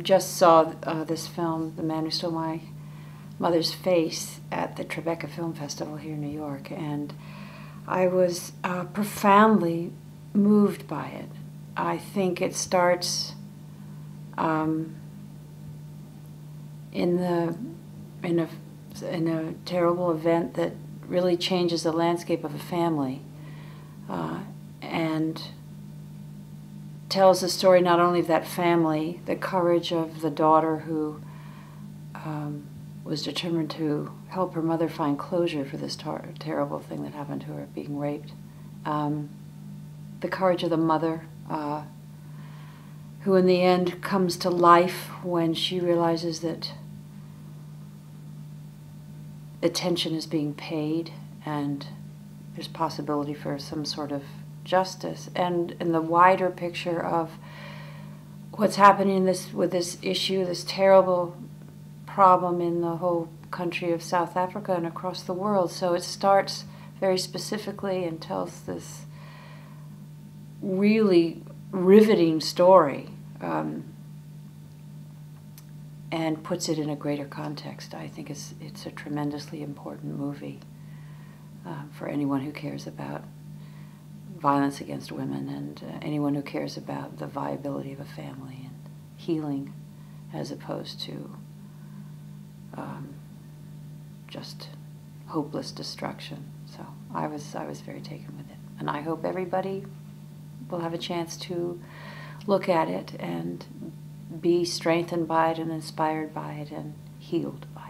just saw this film, The Man Who Stole My Mother's Face, at the Tribeca Film Festival here in New York, and I was profoundly moved by it. I think it starts in a terrible event that really changes the landscape of a family, and tells the story not only of that family, the courage of the daughter who was determined to help her mother find closure for this terrible thing that happened to her, being raped. The courage of the mother, who in the end comes to life when she realizes that attention is being paid and there's possibility for some sort of justice. And in the wider picture of what's happening with this issue, this terrible problem in the whole country of South Africa and across the world. So it starts very specifically and tells this really riveting story, and puts it in a greater context. I think it's a tremendously important movie for anyone who cares about violence against women and anyone who cares about the viability of a family and healing as opposed to just hopeless destruction. So I was very taken with it, and I hope everybody will have a chance to look at it and be strengthened by it and inspired by it and healed by it.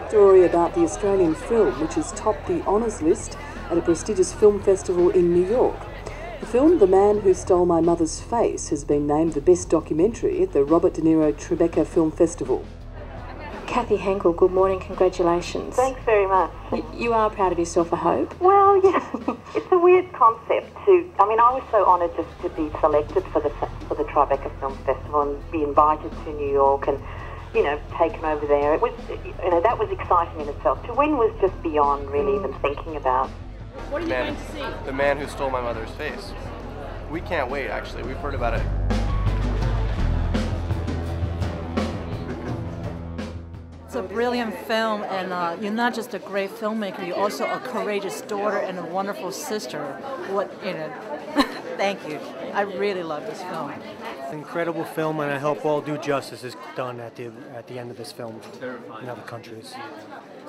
Story about the Australian film, which has topped the honours list at a prestigious film festival in New York. The film, The Man Who Stole My Mother's Face, has been named the best documentary at the Robert De Niro Tribeca Film Festival. Cathy Henkel, good morning, congratulations. Thanks very much. You are proud of yourself, I hope. Well, yes, it's a weird concept to, I mean, I was so honoured just to be selected for the Tribeca Film Festival and be invited to New York and, you know, taken over there. It was, you know, that was exciting in itself. To win was just beyond really even thinking about. What are you going to see? The Man Who Stole My Mother's Face. We can't wait, actually. We've heard about it. It's a brilliant film, and you're not just a great filmmaker, you're also a courageous daughter and a wonderful sister. What, you know, thank you. I really love this film. Incredible film, and I hope all due justice is done at the end of this film in other countries.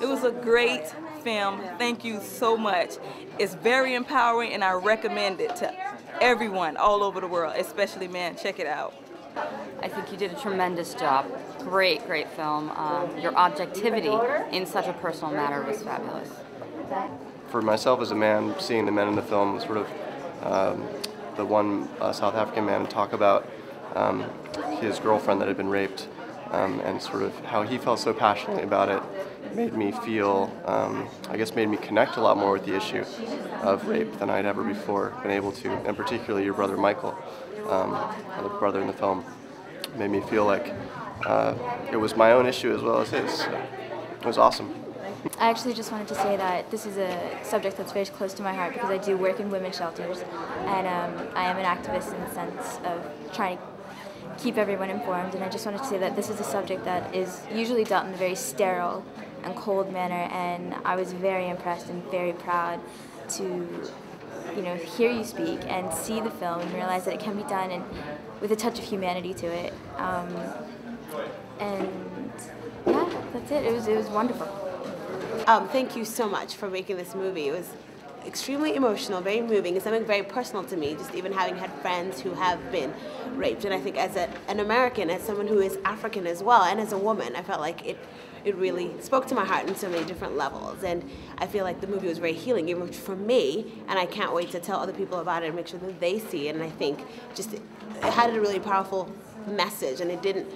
It was a great film. Thank you so much. It's very empowering, and I recommend it to everyone all over the world, especially men. Check it out. I think you did a tremendous job. Great, great film. Your objectivity in such a personal matter was fabulous. For myself as a man, seeing the men in the film, sort of the one South African man talk about his girlfriend that had been raped, and sort of how he felt so passionately about it, made me feel, I guess made me connect a lot more with the issue of rape than I'd ever before been able to, and particularly your brother Michael, the brother in the film, made me feel like it was my own issue as well as his. So it was awesome. I actually just wanted to say that this is a subject that's very close to my heart because I do work in women's shelters, and I am an activist in the sense of trying to keep everyone informed, and I just wanted to say that this is a subject that is usually dealt in a very sterile and cold manner, and I was very impressed and very proud to, you know, hear you speak and see the film and realize that it can be done and with a touch of humanity to it. And yeah, that's it. It was wonderful. Thank you so much for making this movie. It was extremely emotional, very moving, and something very personal to me, just even having had friends who have been raped. And I think as an American, as someone who is African as well, and as a woman, I felt like it really spoke to my heart on so many different levels. And I feel like the movie was very healing, even for me, and I can't wait to tell other people about it and make sure that they see it. And I think just it had a really powerful message, and it didn't,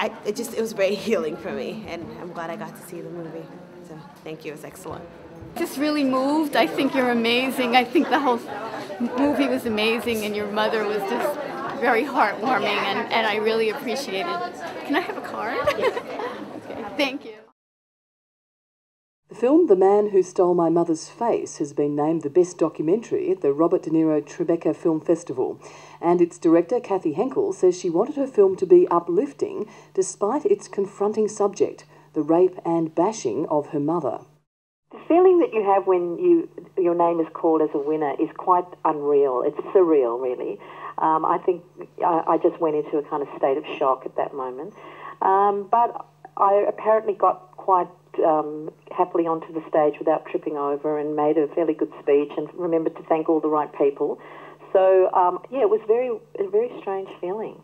it was very healing for me, and I'm glad I got to see the movie. So thank you, it was excellent. Just really moved. I think you're amazing. I think the whole movie was amazing, and your mother was just very heartwarming, and I really appreciated it. Can I have a card? Okay, thank you. The film The Man Who Stole My Mother's Face has been named the best documentary at the Robert De Niro Tribeca Film Festival, and its director Cathy Henkel says she wanted her film to be uplifting despite its confronting subject, the rape and bashing of her mother. The feeling that you have when your name is called as a winner is quite unreal. It's surreal, really. I think I just went into a kind of state of shock at that moment. But I apparently got quite happily onto the stage without tripping over and made a fairly good speech and remembered to thank all the right people. So, yeah, it was a very strange feeling,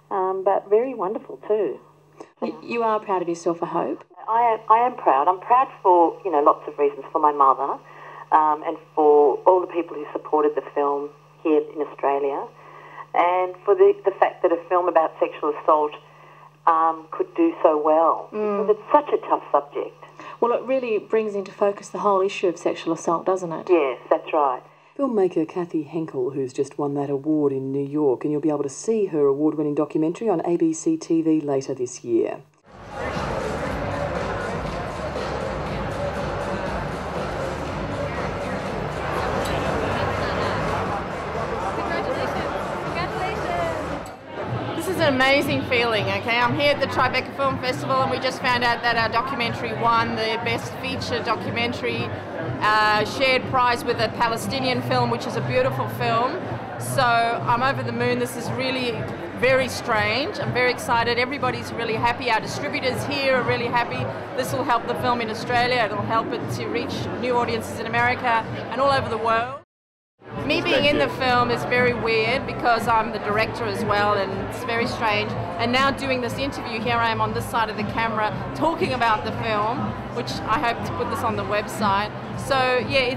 but very wonderful too. You are proud of yourself, I hope. I am proud. I'm proud for, lots of reasons. For my mother and for all the people who supported the film here in Australia, and for the fact that a film about sexual assault could do so well. Because it's such a tough subject. Well, it really brings into focus the whole issue of sexual assault, doesn't it? Yes, that's right. Filmmaker Cathy Henkel, who's just won that award in New York, and you'll be able to see her award-winning documentary on ABC TV later this year. An amazing feeling, okay? I'm here at the Tribeca Film Festival, and we just found out that our documentary won the Best Feature Documentary, shared prize with a Palestinian film, which is a beautiful film. So I'm over the moon. This is really very strange. I'm very excited. Everybody's really happy. Our distributors here are really happy. This will help the film in Australia. It'll help it to reach new audiences in America and all over the world. Me being in the film is very weird because I'm the director as well, and it's very strange. And now doing this interview, here I am on this side of the camera talking about the film, which I hope to put this on the website. So yeah,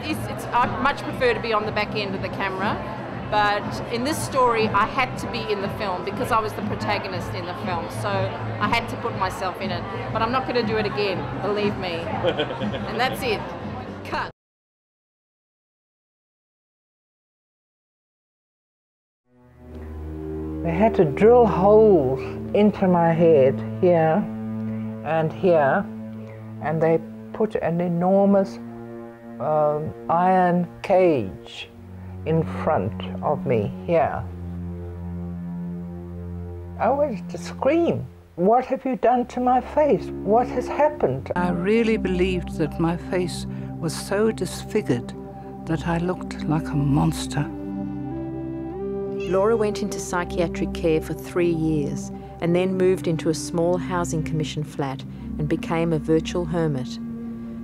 I much prefer to be on the back end of the camera. But in this story, I had to be in the film because I was the protagonist in the film. So I had to put myself in it. But I'm not going to do it again, believe me. And that's it. Cut. They had to drill holes into my head here and here, and they put an enormous iron cage in front of me here. I wanted to scream. What have you done to my face? What has happened? I really believed that my face was so disfigured that I looked like a monster. Laura went into psychiatric care for 3 years and then moved into a small housing commission flat and became a virtual hermit.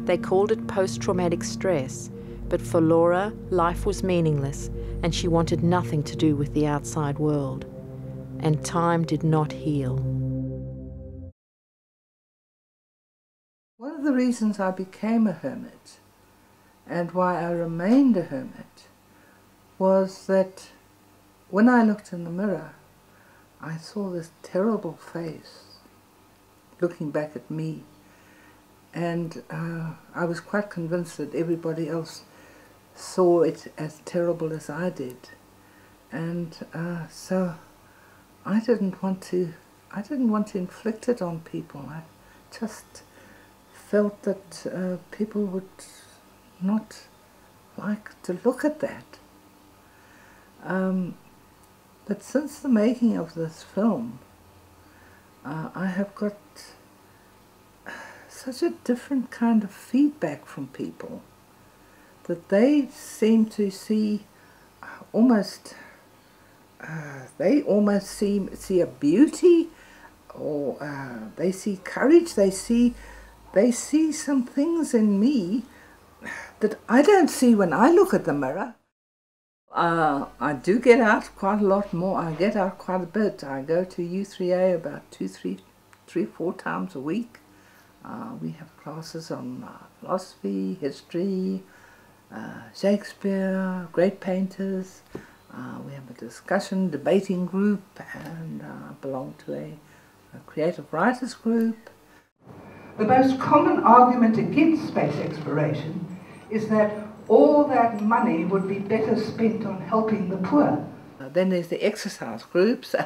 They called it post-traumatic stress, but for Laura, life was meaningless and she wanted nothing to do with the outside world. And time did not heal. One of the reasons I became a hermit and why I remained a hermit was that when I looked in the mirror, I saw this terrible face looking back at me, and I was quite convinced that everybody else saw it as terrible as I did, and so I didn't want to inflict it on people. I just felt that people would not like to look at that. But since the making of this film, I have got such a different kind of feedback from people that they seem to see almost, they almost see a beauty, or they see courage, they see some things in me that I don't see when I look at the mirror. I do get out quite a lot more. I get out quite a bit. I go to U3A about 4 times a week. We have classes on philosophy, history, Shakespeare, great painters. We have a debating group, and I belong to a a creative writers group. The most common argument against space exploration is that all that money would be better spent on helping the poor. Then there's the exercise groups.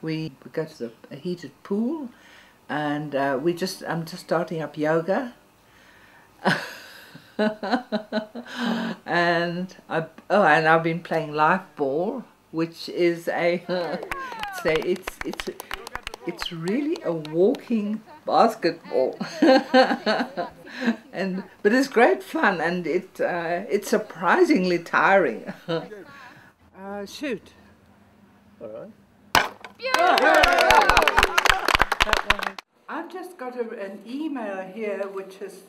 We go to a heated pool, and I'm just starting up yoga. and I've been playing life ball, which is it's really a walking basketball. But it's great fun, and it's surprisingly tiring. Shoot. All right. I've just got an email here which is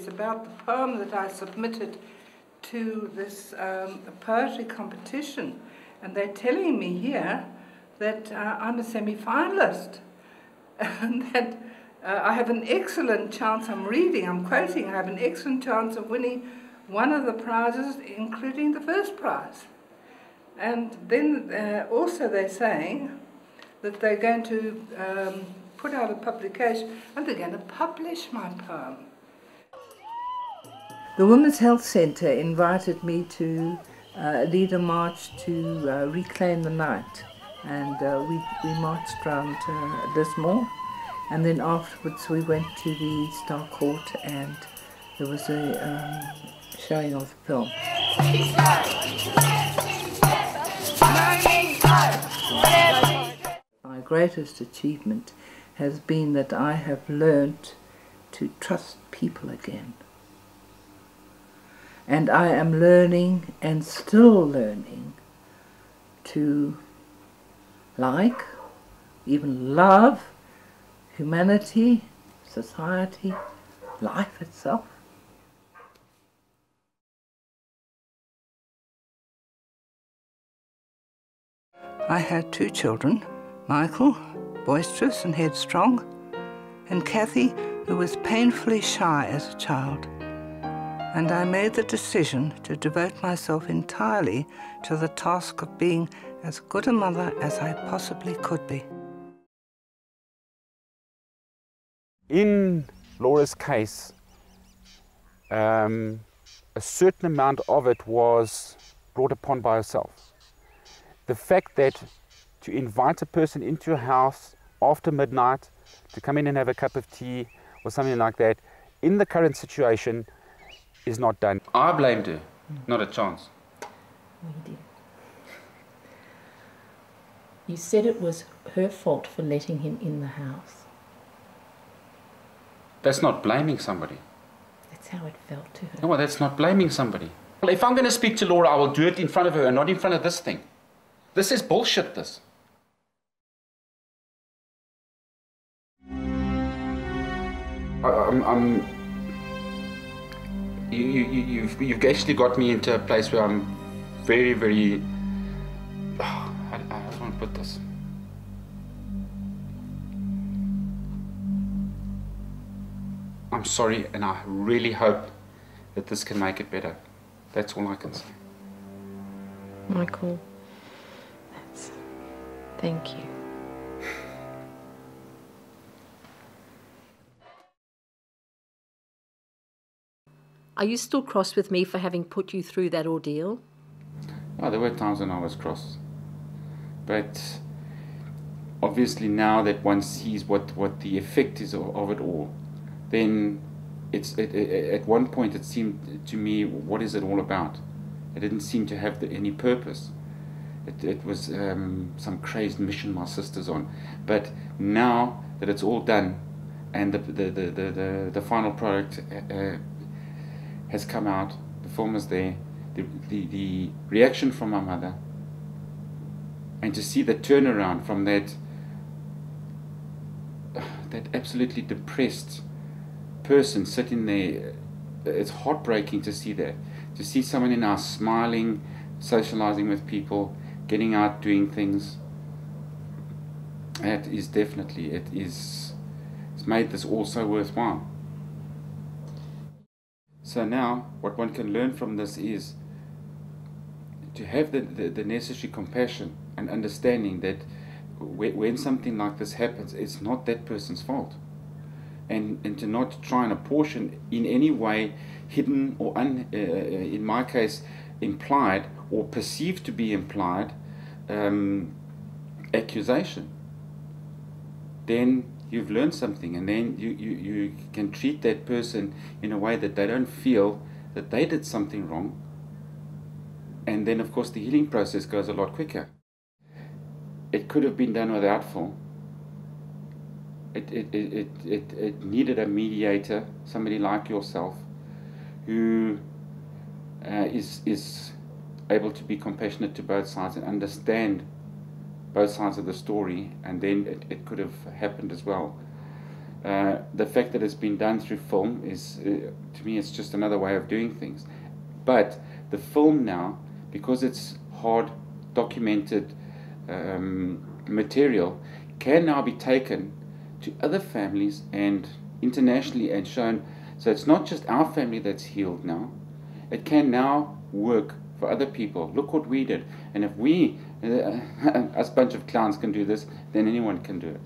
about the poem that I submitted to this poetry competition, and they're telling me here that I'm a semi-finalist and that I have an excellent chance, I'm quoting, I have an excellent chance of winning one of the prizes, including the first prize. And then also they're saying that they're going to put out a publication and they're going to publish my poem. The Women's Health Centre invited me to lead a march to reclaim the night, and we marched around Lismore, and then afterwards we went to the Star Court and there was a showing of the film. My greatest achievement has been that I have learned to trust people again. And I am learning and still learning to like, even love, humanity, society, life itself. I had 2 children, Michael, boisterous and headstrong, and Cathy, who was painfully shy as a child. And I made the decision to devote myself entirely to the task of being as good a mother as I possibly could be. In Laura's case, a certain amount of it was brought upon by herself. The fact that to invite a person into your house after midnight to come in and have a cup of tea or something like that, in the current situation, is not done. I blamed her, not a chance. Well, you did. You said it was her fault for letting him in the house. That's not blaming somebody. That's how it felt to her. No, well, that's not blaming somebody. Well, if I'm going to speak to Laura, I will do it in front of her and not in front of this thing. This is bullshit, this. You've actually got me into a place where I'm very, very... I don't want to put this. I'm sorry, and I really hope that this can make it better. That's all I can say. Michael, thank you. Are you still cross with me for having put you through that ordeal? Oh, there were times when I was cross. But obviously now that one sees what the effect is of it all, then at one point it seemed to me, what is it all about? It didn't seem to have any purpose. It was some crazed mission my sister's on. But now that it's all done and the final product has come out, the film is there, the reaction from my mother, and to see the turnaround from that absolutely depressed person sitting there, it's heartbreaking to see that. To see someone in our smiling, socializing with people, getting out, doing things, that is definitely, it's made this all so worthwhile. So now, what one can learn from this is to have the necessary compassion and understanding that when something like this happens, it's not that person's fault. And to not try and apportion in any way hidden or, in my case, implied or perceived to be implied accusation, then you've learned something, and then you can treat that person in a way that they don't feel that they did something wrong, and then of course the healing process goes a lot quicker. It could have been done without film. It needed a mediator, somebody like yourself, who is able to be compassionate to both sides and understand both sides of the story, and then it could have happened as well. The fact that it's been done through film is, to me, it's just another way of doing things. But the film now, because it's hard, documented material, can now be taken to other families and internationally and shown. So it's not just our family that's healed now. It can now work for other people. Look what we did. And if we, us bunch of clowns, can do this, then anyone can do it.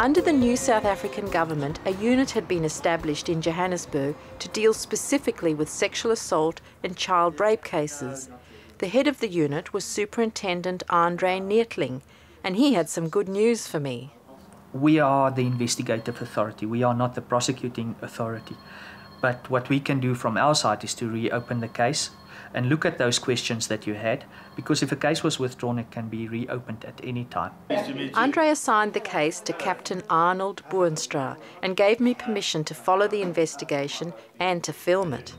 Under the new South African government, a unit had been established in Johannesburg to deal specifically with sexual assault and child rape cases. The head of the unit was Superintendent Andre Neertling, and he had some good news for me. We are the investigative authority. We are not the prosecuting authority. But what we can do from our side is to reopen the case and look at those questions that you had, because if a case was withdrawn, it can be reopened at any time. Andre assigned the case to Captain Arnold Boonstra and gave me permission to follow the investigation and to film it.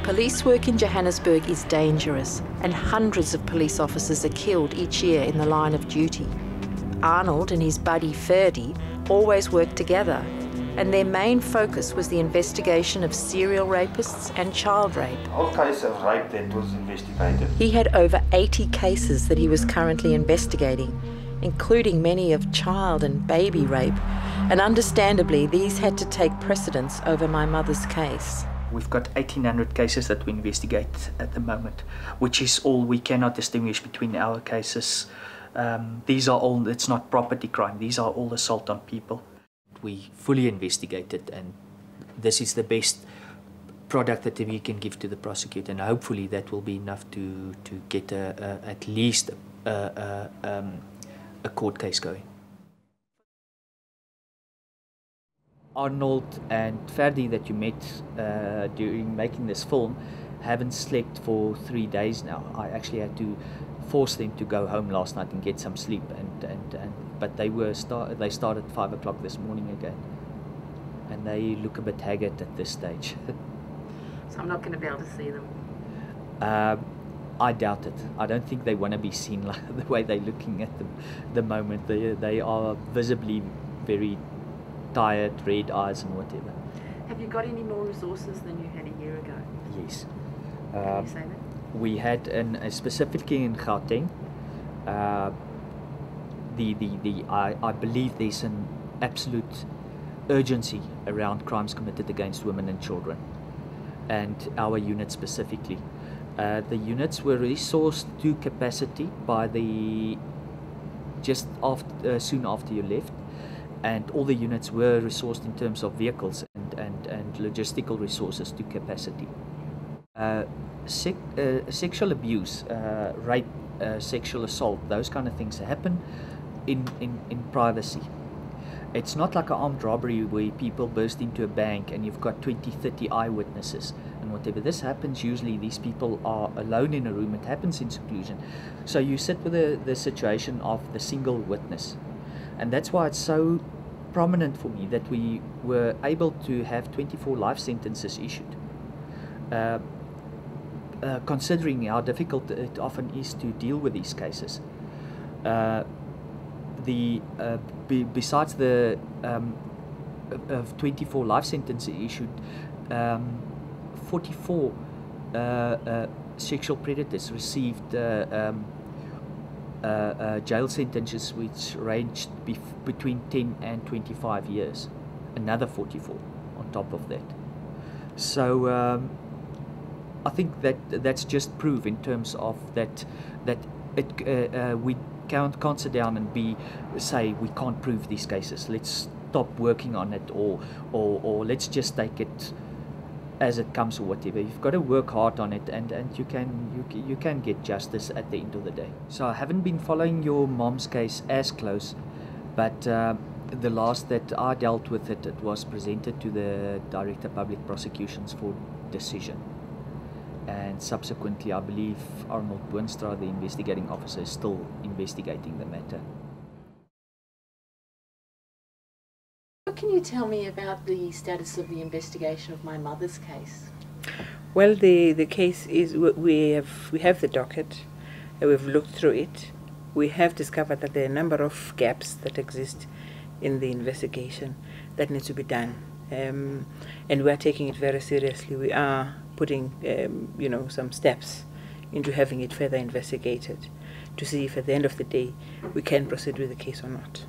Police work in Johannesburg is dangerous, and hundreds of police officers are killed each year in the line of duty. Arnold and his buddy Ferdy always worked together, and their main focus was the investigation of serial rapists and child rape. All cases of rape that was investigated. He had over 80 cases that he was currently investigating, including many of child and baby rape, and understandably these had to take precedence over my mother's case. We've got 1,800 cases that we investigate at the moment, which is all. We cannot distinguish between our cases. These are all, it's not property crime, these are all assault on people. We fully investigated, and this is the best product that we can give to the prosecutor, and hopefully that will be enough to get at least a court case going. Arnold and Ferdy that you met during making this film haven't slept for 3 days now. I actually had to force them to go home last night and get some sleep, but they started at 5 o'clock this morning again, and they look a bit haggard at this stage. So I'm not going to be able to see them? I doubt it. I don't think they want to be seen like the way they're looking at the moment. They are visibly very tired, red eyes and whatever. Have you got any more resources than you had a year ago? Yes. Can you say that? We had specifically in Gauteng, I believe there's an absolute urgency around crimes committed against women and children, and our unit specifically. The units were resourced to capacity by soon after you left, and all the units were resourced in terms of vehicles and logistical resources to capacity. Sexual abuse, rape, sexual assault, those kind of things happen in privacy. It's not like an armed robbery where people burst into a bank and you've got 20, 30 eyewitnesses and whatever. This happens usually, these people are alone in a room, it happens in seclusion. So you sit with the situation of the single witness. And that's why it's so prominent for me that we were able to have 24 life sentences issued. Considering how difficult it often is to deal with these cases. Besides the 24 life sentences issued, 44 sexual predators received jail sentences which ranged between 10 and 25 years, another 44 on top of that. So I think that's just proof in terms of that we can't sit down and say we can't prove these cases. Let's stop working on it, or let's just take it as it comes or whatever. You've got to work hard on it, and you can get justice at the end of the day. So I haven't been following your mom's case as close, but the last that I dealt with it was presented to the Director of Public Prosecutions for decision. And subsequently, I believe Arnold Boonstra, the investigating officer, is still investigating the matter. What can you tell me about the status of the investigation of my mother's case? Well, the case is, we have the docket, we've looked through it. We have discovered that there are a number of gaps that exist in the investigation that needs to be done. And we are taking it very seriously. We are putting some steps into having it further investigated to see if at the end of the day we can proceed with the case or not.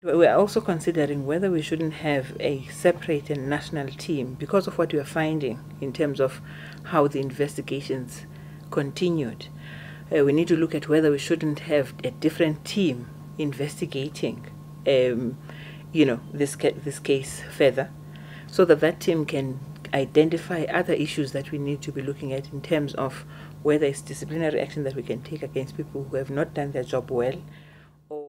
We are also considering whether we shouldn't have a separate and national team because of what we are finding in terms of how the investigations continued. We need to look at whether we shouldn't have a different team investigating this case further, so that team can identify other issues that we need to be looking at in terms of whether it's disciplinary action that we can take against people who have not done their job well. Or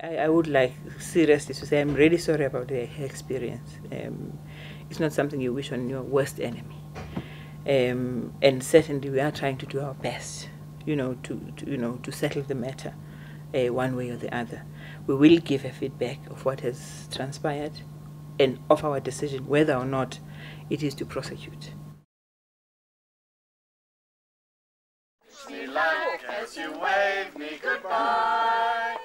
I would like seriously to say I'm really sorry about the experience. It's not something you wish on your worst enemy. And certainly we are trying to do our best, to settle the matter one way or the other. We will give a feedback of what has transpired and of our decision whether or not it is to prosecute. As you wave me goodbye.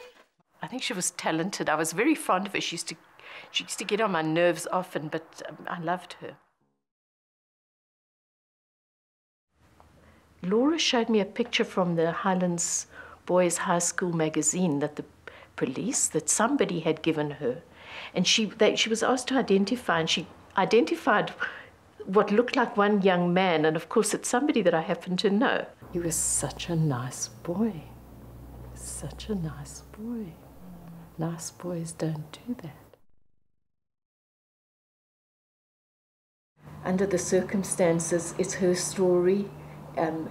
I think she was talented. I was very fond of her. She used to get on my nerves often, but I loved her. Laura showed me a picture from the Highlands Boys High School magazine that somebody had given her. And she was asked to identify, and she identified what looked like one young man, and of course it's somebody that I happen to know. He was such a nice boy. Such a nice boy. Nice boys don't do that. Under the circumstances, it's her story, and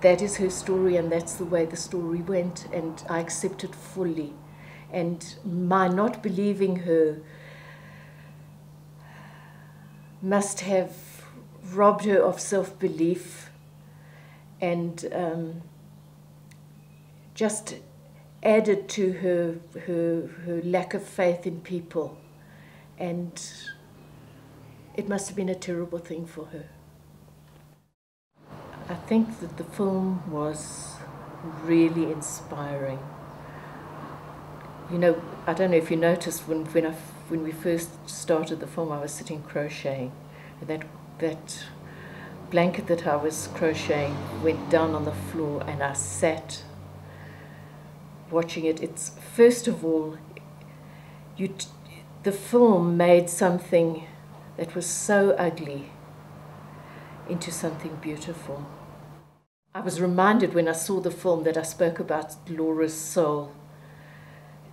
that is her story, and that's the way the story went, and I accept it fully. And my not believing her must have robbed her of self-belief and just added to her lack of faith in people. And it must have been a terrible thing for her. I think that the film was really inspiring. I don't know if you noticed when we first started the film, I was sitting crocheting. That blanket that I was crocheting went down on the floor, and I sat watching it. It's first of all, the film made something that was so ugly into something beautiful. I was reminded when I saw the film that I spoke about Laura's soul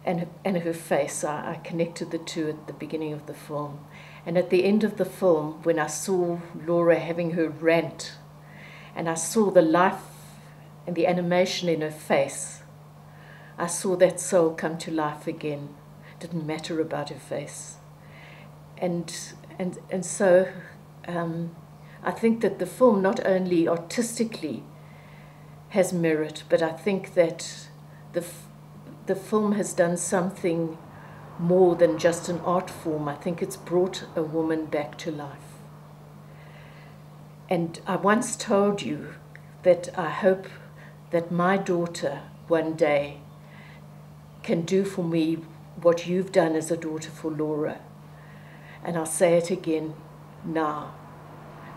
and her face. I connected the two at the beginning of the film. And at the end of the film, when I saw Laura having her rant, and I saw the life and the animation in her face, I saw that soul come to life again. It didn't matter about her face. And so I think that the film not only artistically has merit, but I think that the film has done something more than just an art form. I think it's brought a woman back to life. And I once told you that I hope that my daughter one day can do for me what you've done as a daughter for Laura. And I'll say it again now,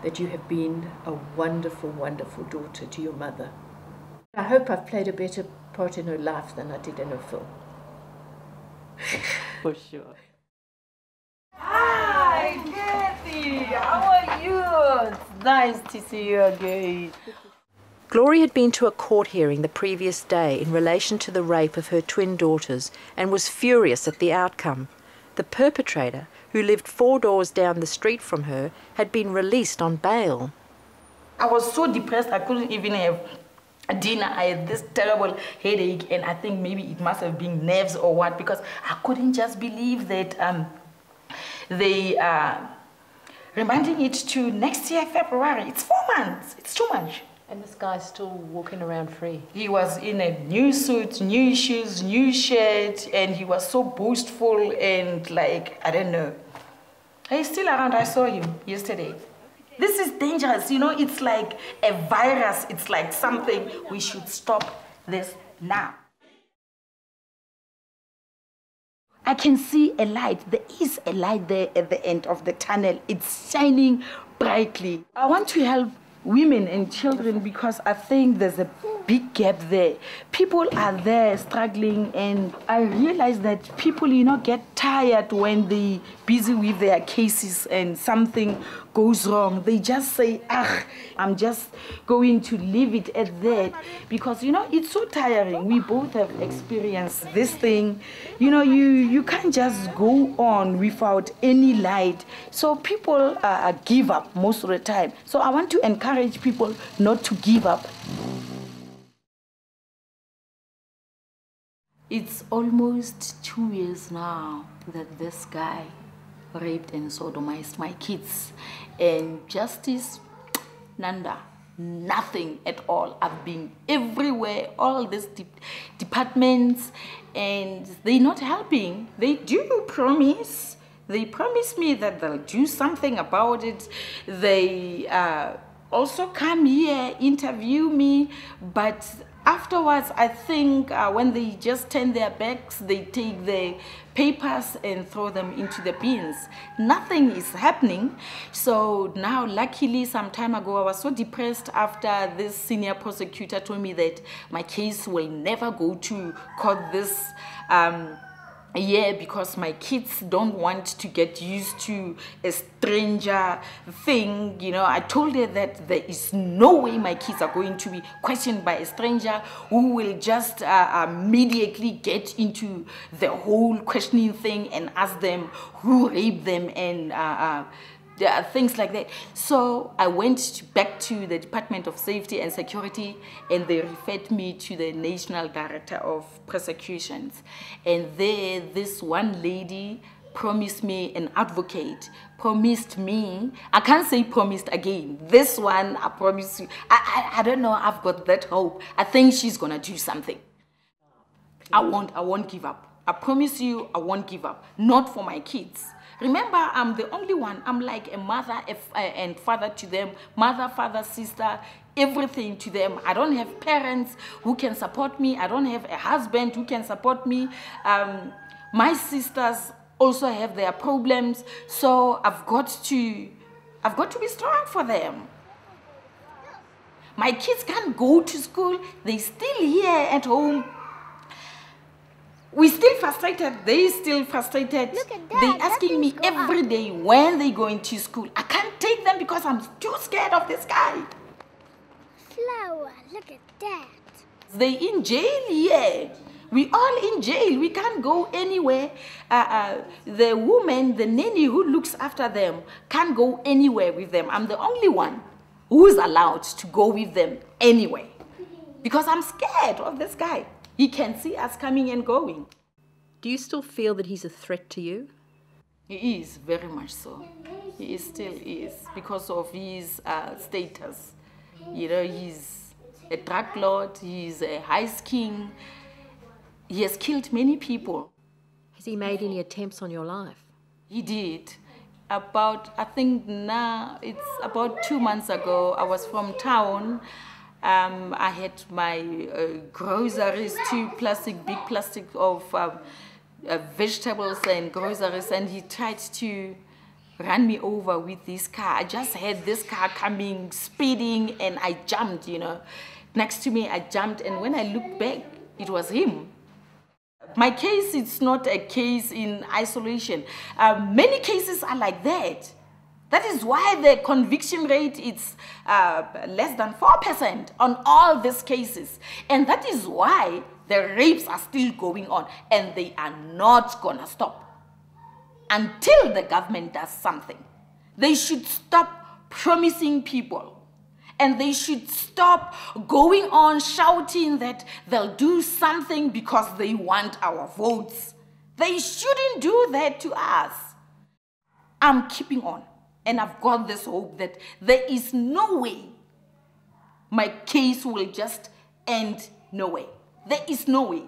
that you have been a wonderful, wonderful daughter to your mother. I hope I've played a better part in her life than I did in her film. For sure. Hi, Cathy! How are you? It's nice to see you again. Glory had been to a court hearing the previous day in relation to the rape of her twin daughters and was furious at the outcome. The perpetrator, who lived 4 doors down the street from her, had been released on bail. I was so depressed I couldn't even have dinner. I had this terrible headache, and I think maybe it must have been nerves or what, because I couldn't just believe that they are remanding it to next year, February. It's 4 months. It's too much. And this guy's still walking around free. He was in a new suit, new shoes, new shirt, and he was so boastful and like, I don't know. He's still around. I saw him yesterday. This is dangerous, you know, it's like a virus. It's like something. We should stop this now. I can see a light. There is a light there at the end of the tunnel. It's shining brightly. I want to help women and children because I think there's a big gap there. People are there struggling, and I realize that people, you know, get tired when they're busy with their cases and something goes wrong. They just say, ah, I'm just going to leave it at that, because, you know, it's so tiring. We both have experienced this thing. You know, you can't just go on without any light. So people give up most of the time. So I want to encourage people not to give up. It's almost 2 years now that this guy raped and sodomized my kids. And justice, nanda, nothing at all. I've been everywhere, all these departments, and they're not helping. They do promise. They promise me that they'll do something about it. They also come here, interview me, but afterwards, I think when they just turn their backs, they take the papers and throw them into the bins. Nothing is happening. So now, luckily, some time ago, I was so depressed after this senior prosecutor told me that my case will never go to court this year because my kids don't want to get used to a stranger thing. You know, I told her that there is no way my kids are going to be questioned by a stranger who will just immediately get into the whole questioning thing and ask them who raped them and there are things like that. So I went back to the Department of Safety and Security, and they referred me to the National Director of Prosecutions. And there, this one lady promised me, an advocate, promised me, I can't say promised again, this one, I promise you, I don't know, I've got that hope. I think she's gonna do something. I won't give up. I promise you, I won't give up. Not for my kids. Remember, I'm the only one. I'm like a mother and father to them, mother, father, sister, everything to them. I don't have parents who can support me. I don't have a husband who can support me. My sisters also have their problems, so I've got to be strong for them. My kids can't go to school. They're still here at home. We're still frustrated. They're still frustrated. They're asking me every day when they're going to school. I can't take them because I'm too scared of this guy. Flower, look at that. They're in jail here. We all in jail. We can't go anywhere. The woman, the nanny who looks after them, can't go anywhere with them. I'm the only one who's allowed to go with them anyway because I'm scared of this guy. He can see us coming and going. Do you still feel that he's a threat to you? He is, very much so. He still is, because of his status. You know, he's a drug lord, he's a heist king. He has killed many people. Has he made any attempts on your life? He did. I think now, it's about 2 months ago, I was from town. I had my groceries, big plastic of vegetables and groceries, and he tried to run me over with this car. I just had this car coming, speeding, and I jumped, you know. next to me. I jumped, and when I looked back, it was him. My case is not a case in isolation. Many cases are like that. That is why the conviction rate is less than 4% on all these cases. And that is why the rapes are still going on, and they are not gonna stop until the government does something. They should stop promising people, and they should stop going on shouting that they'll do something because they want our votes. They shouldn't do that to us. I'm keeping on, and I've got this hope that there is no way my case will just end no way. There is no way.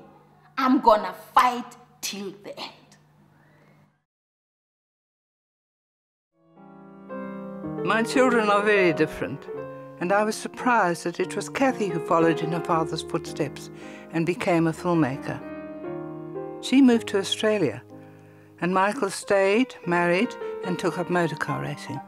I'm gonna fight till the end. My children are very different, and I was surprised that it was Cathy who followed in her father's footsteps and became a filmmaker. She moved to Australia, and Michael stayed, married, and took up motorcar racing.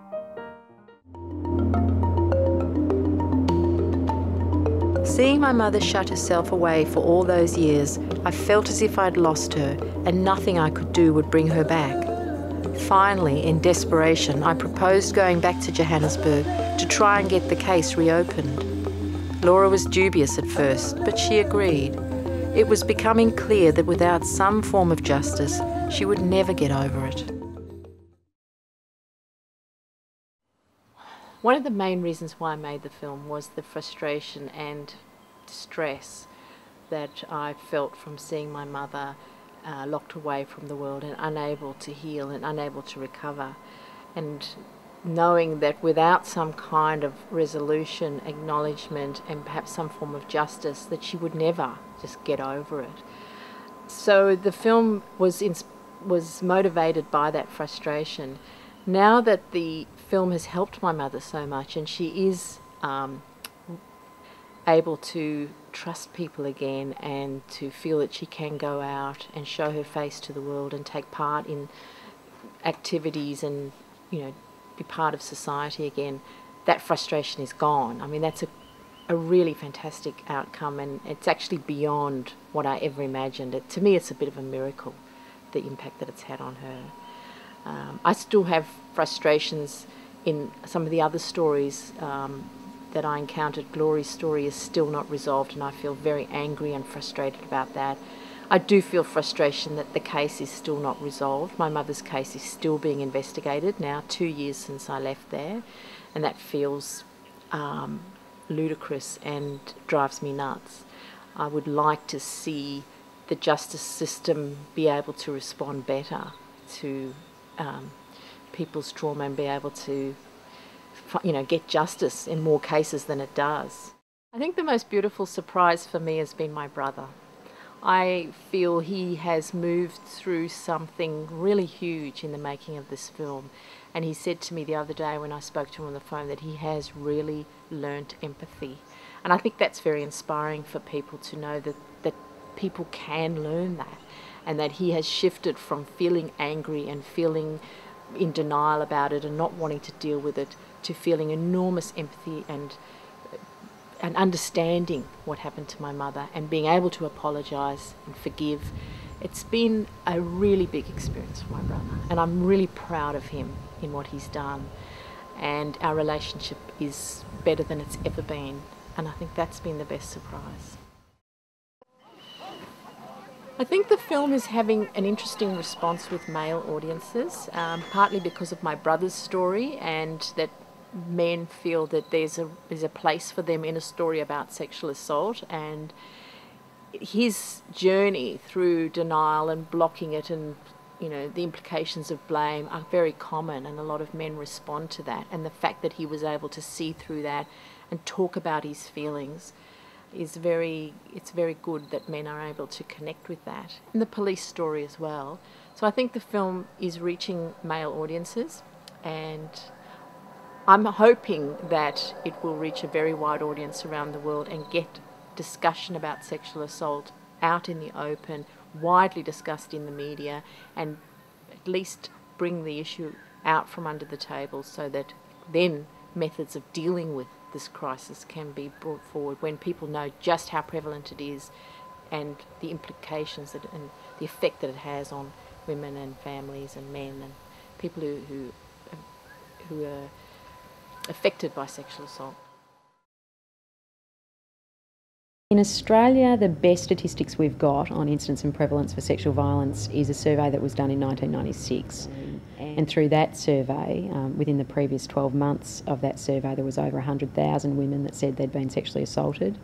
Seeing my mother shut herself away for all those years, I felt as if I'd lost her and nothing I could do would bring her back. Finally, in desperation, I proposed going back to Johannesburg to try and get the case reopened. Laura was dubious at first, but she agreed. It was becoming clear that without some form of justice, she would never get over it. One of the main reasons why I made the film was the frustration and distress that I felt from seeing my mother locked away from the world and unable to heal and unable to recover, and knowing that without some kind of resolution, acknowledgement, and perhaps some form of justice, that she would never just get over it. So the film was motivated by that frustration. Now that the film has helped my mother so much, and she is able to trust people again and to feel that she can go out and show her face to the world and take part in activities and, you know, be part of society again, that frustration is gone. I mean, that's a really fantastic outcome, and it's actually beyond what I ever imagined. To me, it's a bit of a miracle, the impact that it's had on her. I still have frustrations in some of the other stories that I encountered. Glory's story is still not resolved, and I feel very angry and frustrated about that. I do feel frustration that the case is still not resolved. My mother's case is still being investigated now, 2 years since I left there, and that feels ludicrous and drives me nuts. I would like to see the justice system be able to respond better to people's trauma and be able to, you know, get justice in more cases than it does. I think the most beautiful surprise for me has been my brother. I feel he has moved through something really huge in the making of this film, and he said to me the other day when I spoke to him on the phone that he has really learnt empathy, and I think that's very inspiring for people to know that people can learn that, and that he has shifted from feeling angry and feeling in denial about it and not wanting to deal with it to feeling enormous empathy and understanding what happened to my mother and being able to apologise and forgive. It's been a really big experience for my brother, and I'm really proud of him in what he's done, and our relationship is better than it's ever been, and I think that's been the best surprise. I think the film is having an interesting response with male audiences, partly because of my brother's story, and that men feel that there's a place for them in a story about sexual assault, and his journey through denial and blocking it, and, you know, the implications of blame are very common, and a lot of men respond to that, and the fact that he was able to see through that and talk about his feelings is it's very good that men are able to connect with that. And the police story as well. So I think the film is reaching male audiences, and I'm hoping that it will reach a very wide audience around the world and get discussion about sexual assault out in the open, widely discussed in the media, and at least bring the issue out from under the table so that then methods of dealing with this crisis can be brought forward when people know just how prevalent it is and the implications and the effect that it has on women and families and men and people who are affected by sexual assault. In Australia, the best statistics we've got on incidence and prevalence for sexual violence is a survey that was done in 1996. And through that survey, within the previous 12 months of that survey, there was over 100,000 women that said they'd been sexually assaulted.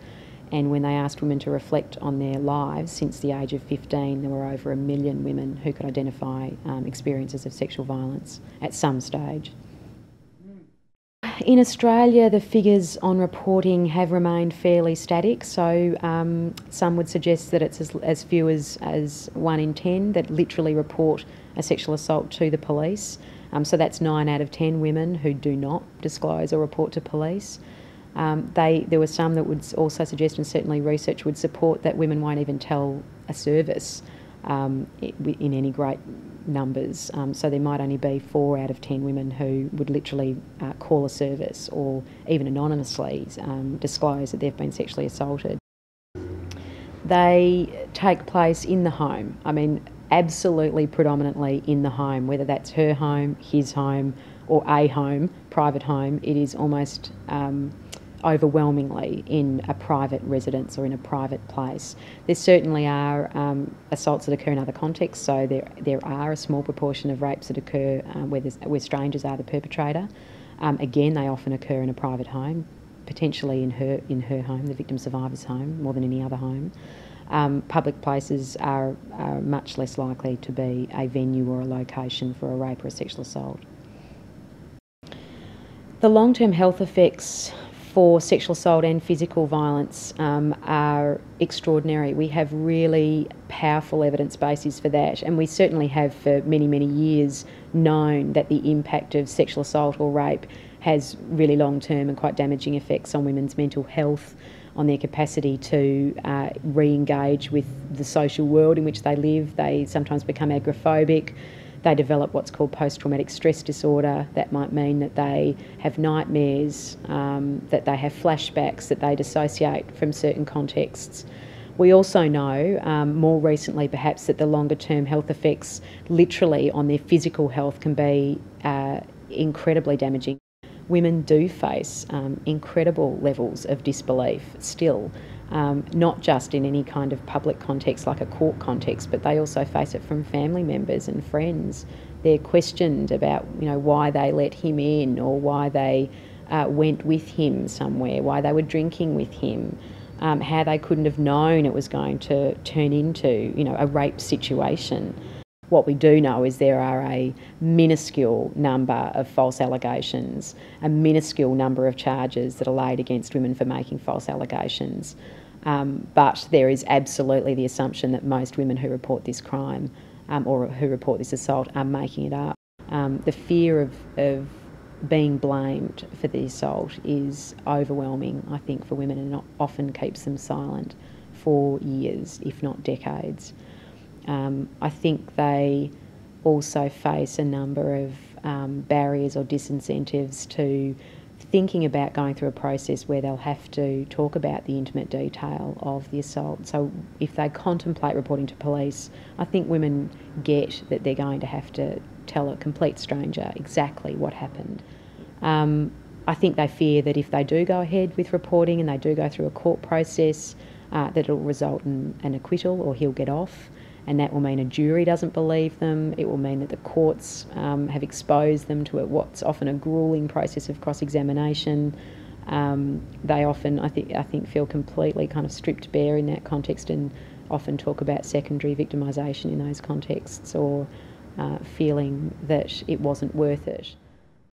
And when they asked women to reflect on their lives since the age of 15, there were over 1 million women who could identify experiences of sexual violence at some stage. In Australia, the figures on reporting have remained fairly static, so some would suggest that it's as few as 1 in 10 that literally report a sexual assault to the police. So that's 9 out of 10 women who do not disclose or report to police. There were some that would also suggest, and certainly research would support, that women won't even tell a service in any great numbers. So there might only be 4 out of 10 women who would literally call a service or even anonymously disclose that they've been sexually assaulted. They take place in the home. I mean, absolutely predominantly in the home, whether that's her home, his home, or a home, private home. It is almost overwhelmingly in a private residence or in a private place. There certainly are assaults that occur in other contexts, so there are a small proportion of rapes that occur where strangers are the perpetrator. Again, they often occur in a private home, potentially in her home, the victim survivor's home, more than any other home. Public places are much less likely to be a venue or a location for a rape or a sexual assault. The long-term health effects for sexual assault and physical violence are extraordinary. We have really powerful evidence bases for that, and we certainly have for many, many years known that the impact of sexual assault or rape has really long-term and quite damaging effects on women's mental health, on their capacity to re-engage with the social world in which they live. They sometimes become agoraphobic. They develop what's called post-traumatic stress disorder. That might mean that they have nightmares, that they have flashbacks, that they dissociate from certain contexts. We also know, more recently perhaps, that the longer-term health effects literally on their physical health can be incredibly damaging. Women do face incredible levels of disbelief still, not just in any kind of public context like a court context, but they also face it from family members and friends. They're questioned about, why they let him in, or why they went with him somewhere, why they were drinking with him, how they couldn't have known it was going to turn into, a rape situation. What we do know is there are a minuscule number of false allegations, a minuscule number of charges that are laid against women for making false allegations. But there is absolutely the assumption that most women who report this crime or who report this assault are making it up. The fear of being blamed for the assault is overwhelming, I think, for women, and often keeps them silent for years, if not decades. I think they also face a number of barriers or disincentives to thinking about going through a process where they'll have to talk about the intimate detail of the assault. So if they contemplate reporting to police, I think women get that they're going to have to tell a complete stranger exactly what happened. I think they fear that if they do go ahead with reporting and they do go through a court process, that it'll result in an acquittal or he'll get off. And that will mean a jury doesn't believe them. It will mean that the courts have exposed them to what's often a gruelling process of cross-examination. They often, I think, feel completely kind of stripped bare in that context, and often talk about secondary victimisation in those contexts, or feeling that it wasn't worth it.